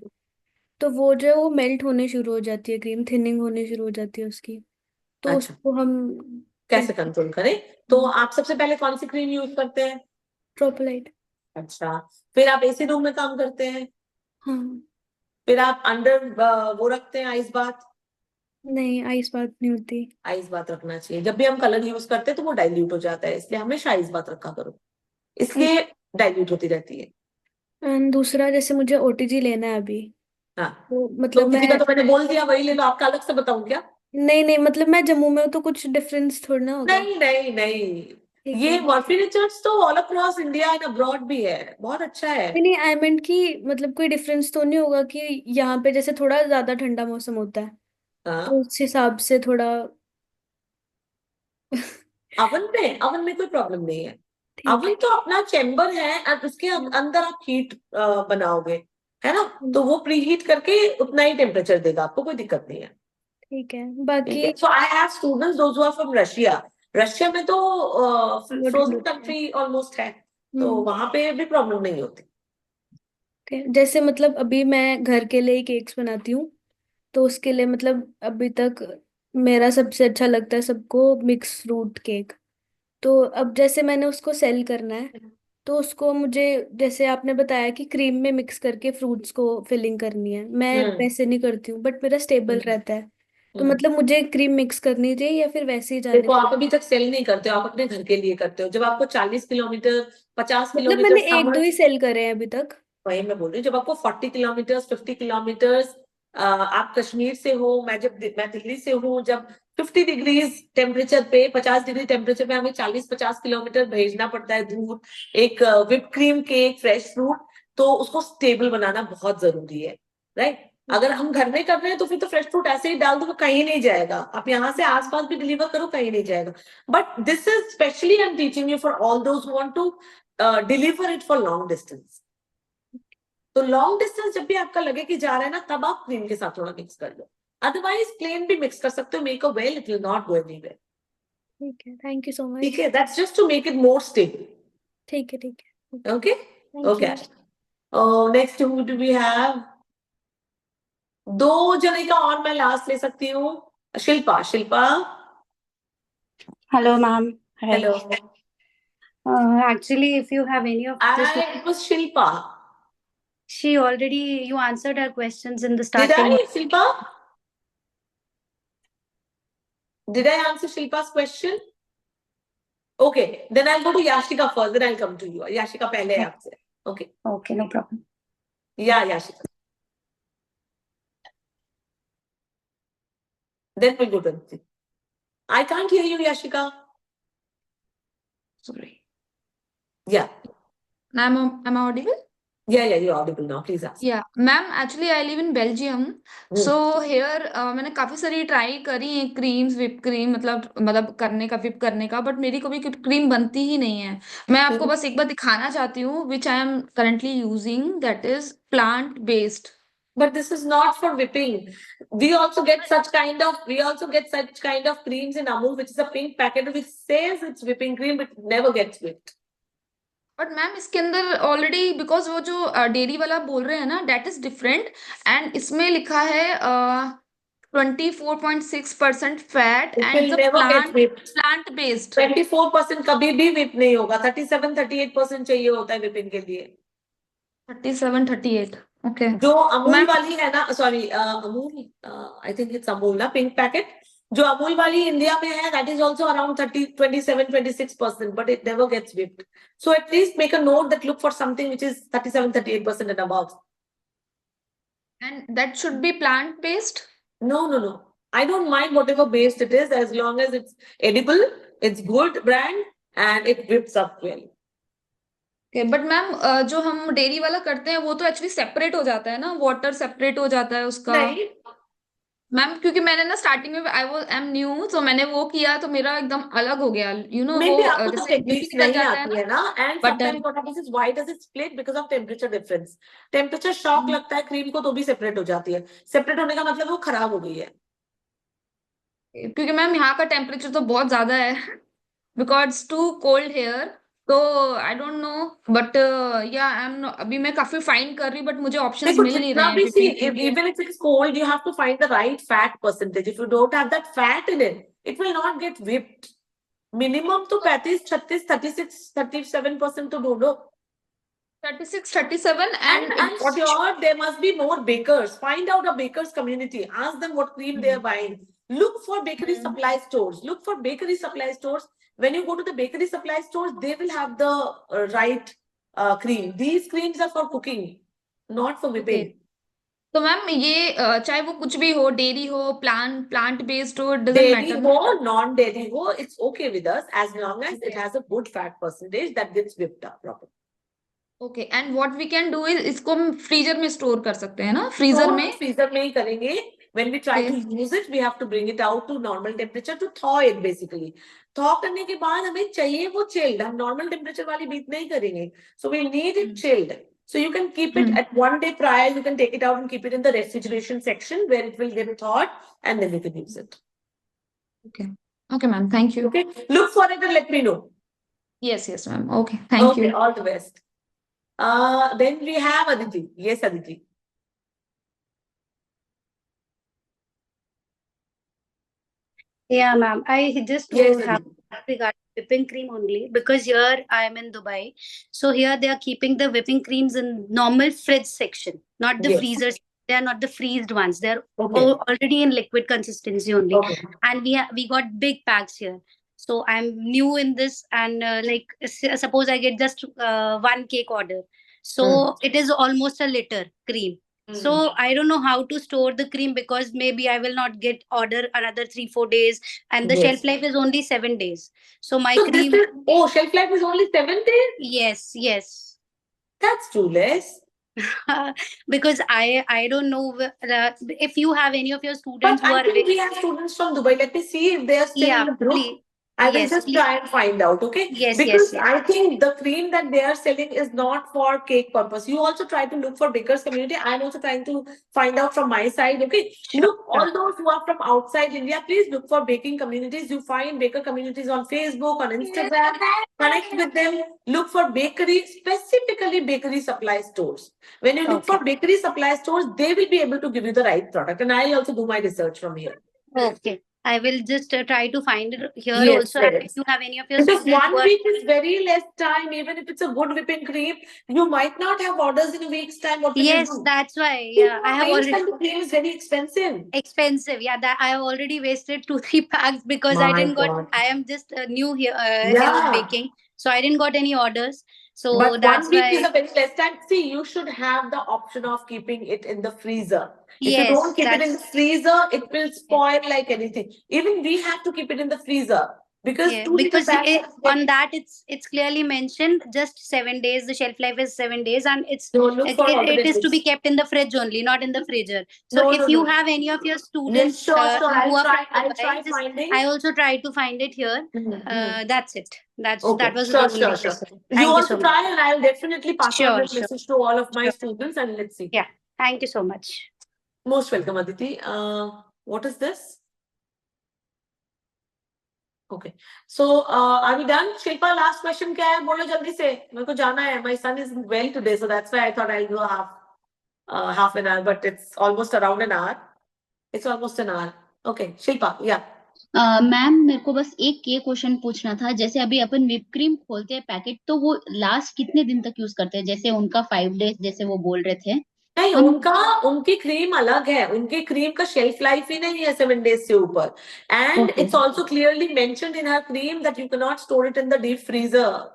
तो वो जो है वो मेल्ट होने शुरू हो जाती है, क्रीम थिनिंग होने शुरू हो जाती है उसकी, तो अच्छा, उसको हम कैसे कंट्रोल करें? तो आप सबसे पहले कौन सी क्रीम यूज करते हैं? प्रोपोलाइट। अच्छा, फिर आप एसी रूम में काम करते हैं? हाँ। फिर आप अंडर वो रखते हैं आइस बाथ? नहीं, आइस बात नहीं होती। आइस बात रखना चाहिए, जब भी हम कलर यूज करते हैं तो वो डाइल्यूट हो जाता है, इसलिए हमेशा आइस बात रखा करो, इसलिए डाइल्यूट होती रहती है। एंड दूसरा, जैसे मुझे ओटीजी लेना है अभी, हाँ, तो तो मतलब किसी का मैं, तो मैंने बोल दिया वही ले लो, आपका अलग से बताऊं क्या? नहीं नहीं, मतलब मैं जम्मू में हूँ तो कुछ डिफरेंस थोड़ा ना होगा। नहीं नहीं नहीं, ठीक ये है। मॉर्फी रिचर्ड्स तो all across India and abroad भी है, बहुत अच्छा है। नहीं नहीं, आई मीant कि मतलब कोई डिफरेंस तो नहीं होगा कि यहाँ पे जैसे थोड़ा ज्यादा ठंडा मौसम होता है, हाँ, तो उस हिसाब से थोड़ा अवन में कोई प्रॉब्लम नहीं है। ठीक अवन तो अपना चेम्बर है और उसके है। अंदर आप हीट बनाओगे, है ना, हम्म, तो वो प्री हीट करके उतना ही टेम्परेचर देगा, आपको कोई दिक्कत नहीं है। ठीक है। ठीक बाकी है, so I have students those who are from Russia. Russia में तो बहुत फ्रोजन ठंड होता है। कंट्री ऑलमोस्ट है, तो हम्म, वहां पे भी प्रॉब्लम नहीं होती। ठीक है। जैसे मतलब अभी मैं घर के लिए केक्स बनाती हूँ, तो उसके लिए मतलब अभी तक मेरा सबसे अच्छा लगता है सबको मिक्स फ्रूट केक। तो अब जैसे मैंने उसको सेल करना है, तो उसको मुझे, जैसे आपने बताया कि क्रीम में मिक्स करके फ्रूट्स को फिलिंग करनी है, मैं हम्म वैसे नहीं करती हूँ, बट मेरा स्टेबल हम्म रहता है। तो हम्म। मतलब मुझे क्रीम मिक्स करनी चाहिए या फिर वैसे ही जाने देखो, चाहिए? आप अभी तक सेल नहीं करते हो, आप अपने घर के लिए करते हो। जब आपको 40 किलोमीटर, 50 मतलब किलोमीटर मैंने एक दो समर, ही सेल करे हैं अभी तक। वही मैं बोल रही हूँ, जब आपको 40 किलोमीटर, 50 किलोमीटर, आप कश्मीर से हो, मैं दिल्ली से हूँ, जब 50 डिग्रीज टेम्परेचर पे, 50 डिग्री टेम्परेचर पे हमें 40-50 किलोमीटर भेजना पड़ता है दूर एक whip cream cake, fresh fruit, तो उसको स्टेबल बनाना बहुत जरूरी है, राइट? अगर हम घर में कर रहे हैं तो फिर तो फ्रेश फ्रूट ऐसे ही डाल दो, वो कहीं नहीं जाएगा, आप यहाँ से आसपास भी डिलीवर करो, कहीं नहीं जाएगा। But this is specially I am teaching you for all those who want to deliver it for long distance. तो लॉन्ग डिस्टेंस जब भी आपका लगे कि जा रहा है ना, तब आप क्रीम के साथ थोड़ा मिक्स कर लो, अदरवाइज प्लेन भी मिक्स कर सकते हो, make a well, it will not go anywhere. ठीक है, थैंक यू सो ठीक मच। है, that's just to make it more stable. ठीक है, ठीक है, okay, okay thank okay. You. Next who do we have? दो जने का और मैं लास्ट ले सकती हूँ। Shilpa, Shilpa, Hello, ma'am. Hi. Hello. Actually, if you have any of this, It was Shilpa. she already, you answered her questions in the Did starting. I, Shilpa? Did I answer Shilpa's question? Okay, then I'll go to Yashika first, then I'll come to you. Yashika पहले है आपसे. Okay. Okay, no problem. Yeah, Yashika. Then we'll go to Niti. I can't hear you, Yashika. Sorry. Yeah, Am I audible? yeah, you're audible now. Please ask. Yeah, ma'am, actually I live in Belgium. So here मैंने काफी सारी try करी है creams, whip cream, मतलब करने का, whip करने का, बट मेरी कभी क्रीम बनती ही नहीं है। मैं आपको बस एक बार दिखाना चाहती हूँ which I am currently using, that is plant based. But this is not for whipping. We also get such kind of creams in Amul, which is a pink packet which says it's whipping cream, but never gets whipped. But ma'am इसके अंदर already, because वो जो dairy वाला बोल रहे हैं ना, date is different, and इसमें लिखा है 24.6% fat It and will it's a never get whipped. Plant based. 24% कभी भी whip नहीं होगा, 37-38% चाहिए होता है whipping के लिए। 37-38, ओके जो अमूल मैम। वाली है ना, sorry Amul, I think it's Amul ना, पिंक पैकेट, जो अमूल वाली इंडिया में है, that is also around 27-26%, but it never gets whipped. So at least make a note that look for something which is 37-38% and above. And that should be plant based. No. I don't mind whatever based it is, as long as it's edible, it's good brand, and it whips up well. Okay but ma'am जो हम dairy वाला करते हैं वो तो actually separate हो जाता है ना, वाटर सेपरेट हो जाता है उसका। नहीं, मैम क्योंकि मैंने ना स्टार्टिंग में एम न्यू, तो मैंने वो किया तो मेरा एकदम अलग हो गया, वो maybe आपको तो जैसे घी भी techniques निकल नहीं जाता है आती ना है ना, and butter. sometimes what happens is why does it split because of temperature difference. Temperature shock लगता है क्रीम को तो भी सेपरेट हो जाती है, सेपरेट होने का मतलब वो खराब हो गई है। क्योंकि मैम यहाँ का टेम्परेचर तो बहुत ज्यादा है, बिकॉज टू कोल्ड हेयर, तो आई डोंट नो, बट या आई एम, अभी मैं काफी फाइंड कर रही हूँ बट मुझे ऑप्शंस देखो मिल नहीं जितना रहे हैं भी सी, whipping के लिए। even if it's cold, you have to find the right fat percentage. If you don't have that fat in it, it will not get whipped. Minimum तो 35, 36, 36, 37% तो ढूंढो। 36, 37, and I'm what? sure there must be more bakers. Find out a bakers community. Ask them what cream they are buying. Look for bakery supply stores. Look for bakery supply stores. When you go to the bakery supply stores, they will have the right cream. These creams are for cooking, not for whipping. Okay. तो ma'am ये चाहे वो कुछ भी हो, dairy हो, plant based हो, doesn't Dairy matter. ho, non-dairy ho, it's okay with us as long as it has a good fat percentage that gets whipped up properly. Okay, and what we can do is इसको हम freezer में store कर सकते हैं ना, freezer में. Freezer में ही करेंगे. When we try to use it, we have to bring it out to normal temperature to thaw it basically. Thaw करने के बाद हमें चाहिए वो chilled. हम normal temperature वाली बीट नहीं करेंगे. So we need it chilled. So you can keep it at 1 day prior. You can take it out and keep it in the refrigeration section where it will get thawed, and then you can use it. Okay. Okay, ma'am. Thank you. Okay. Look for it and let me know. Yes, ma'am. Okay. Thank you. Okay. All the best. Then we have Aditi. Yes, Aditi. Yeah, ma'am. I just Yes, have regarding whipping cream only because here I am in Dubai. So here they are keeping the whipping creams in normal fridge section, not the Yes. freezers. They are not the freezed ones. They are Okay. already in liquid consistency only. Okay. And we got big packs here. So I'm new in this, and suppose I get just one cake order. So it is almost a liter cream. So I don't know how to store the cream because maybe I will not get order another 3-4 days, and the Yes. shelf life is only 7 days. So my So this cream, is, shelf life is only 7 days? yes. That's too less. Because I don't know if you have any of your students But who I are think we have students from Dubai. Let me see if they are still in the group. please. I will Yes, just please. try and find out, okay? Yes, Because yes. I think the cream that they are selling is not for cake purpose. You also try to look for bakers community. I'm also trying to find out from my side, okay? Look, all those who are from outside India, please look for baking communities. You find baker communities on Facebook, on Instagram. Connect with them. Look for bakery, specifically bakery supply stores. When you look for bakery supply stores, they will be able to give you the right product. And I'll also do my research from here. Okay. I will just try to find it here Yes, also. And yes. if you have any of your Because students 1 who are week is very less time. Even if it's a good whipping cream, you might not have orders in a week's time. What will you yes, do? that's why. Yeah, I have Means already that the cream is very expensive. expensive. Yeah, that I have already wasted 2-3 packs because I My didn't got. God. I am just new here Yeah. in baking, so I didn't got any orders. So But 1 that's week why. is a very less time. See, you should have the option of keeping it in the freezer. If you Yes, don't keep it in the that's freezer, it will spoil like anything. Even we have to keep it in the freezer because yeah. 2 liter Because packs on that it's clearly mentioned just 7 days. The shelf life is 7 days, and So look for it is to be alternatives. kept in the fridge only, not in the freezer. So No, if no, you no. have any of your Yes, students sure. who I'll are try. from I'll Dubai, try finding. I also try to find it here. That's it. That Okay, was the sure, only sure, sure. question. You Thank you also so much. try, and I'll definitely pass on Sure, this sure. message to all of my Sure. students, and let's see. Yeah. Thank you so much. Most welcome, Aditi. What is this? Okay. So, are we done? Shilpa, last question क्या है? बोलो जल्दी से. मेरे को जाना है. My son is well today, so that's why I thought I'll go half an hour, but it's almost around an hour. It's almost an hour. Okay, Shilpa, yeah. Ma'am मेरे को बस एक ये क्वेश्चन पूछना था, जैसे अभी अपन whip क्रीम खोलते हैं पैकेट, तो वो लास्ट कितने दिन तक यूज करते हैं? जैसे उनका 5 डेज जैसे वो बोल रहे थे. नहीं, हम उनकी क्रीम अलग है. उनकी क्रीम का शेल्फ लाइफ ही नहीं है 7 days से ऊपर. And Okay. it's also clearly mentioned in her cream that you cannot store it in the deep freezer.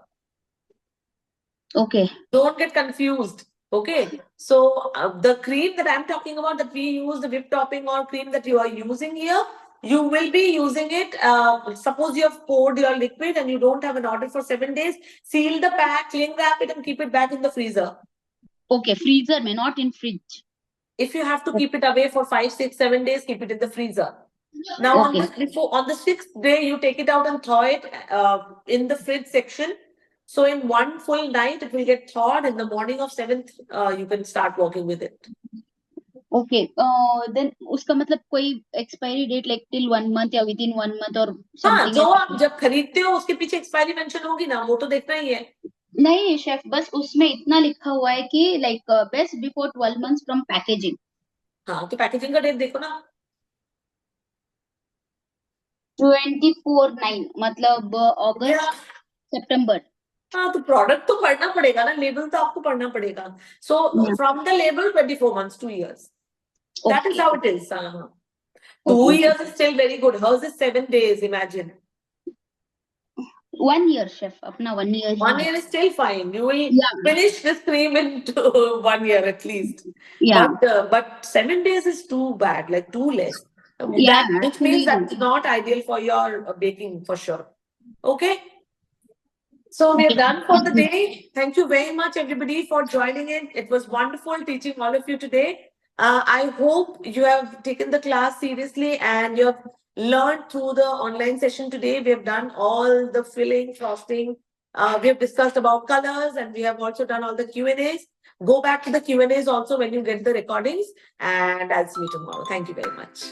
Okay. Don't get confused. Okay. So the cream that I'm talking about, that we use, the whip topping or cream that you are using here, you will be using it. Suppose you have poured your liquid and you don't have an order for 7 days, seal the pack, cling wrap it and keep it back in the freezer. Okay, freezer में, not in fridge. If you have to keep it away for 5, 6, 7 days, keep it in the freezer. Now Okay. on the 6th day, you take it out and thaw it in the fridge section. So in one full night, it will get thawed. In the morning of 7th, you can start working with it. Okay. Then उसका मतलब कोई expiry date like till 1 month या within 1 month or हाँ, something? जो आप जब खरीदते हो उसके पीछे एक्सपायरी मेंशन होगी ना, वो तो देखना ही है. नहीं शेफ, बस उसमें इतना लिखा हुआ है कि like best before 12 months from packaging. हाँ, तो पैकेजिंग का डेट देखो ना. 24/9 मतलब अगस्त सितंबर. हाँ तो प्रोडक्ट तो पढ़ना पड़ेगा ना, लेबल तो आपको पढ़ना पड़ेगा. So Yeah. from the label 24 months, 2 years. That is Okay. how it is. 2 Okay. years is still very good. Hers is 7 days, imagine. 1 year, chef. अपना 1 year ही 1 है. year is still fine. You will Yeah. finish this cream in 1 year at least. Yeah. But 7 days is too bad, like too less. Yeah, That which means actually. that's not ideal for your baking for sure. Okay. So we are Okay. done for the day. Thank you very much, everybody, for joining in. It was wonderful teaching all of you today. I hope you have taken the class seriously and you have learned through the online session today. We have done all the filling, frosting. We have discussed about colors and we have also done all the Q&As. Go back to the Q&As also when you get the recordings, and I'll see you tomorrow. Thank you very much.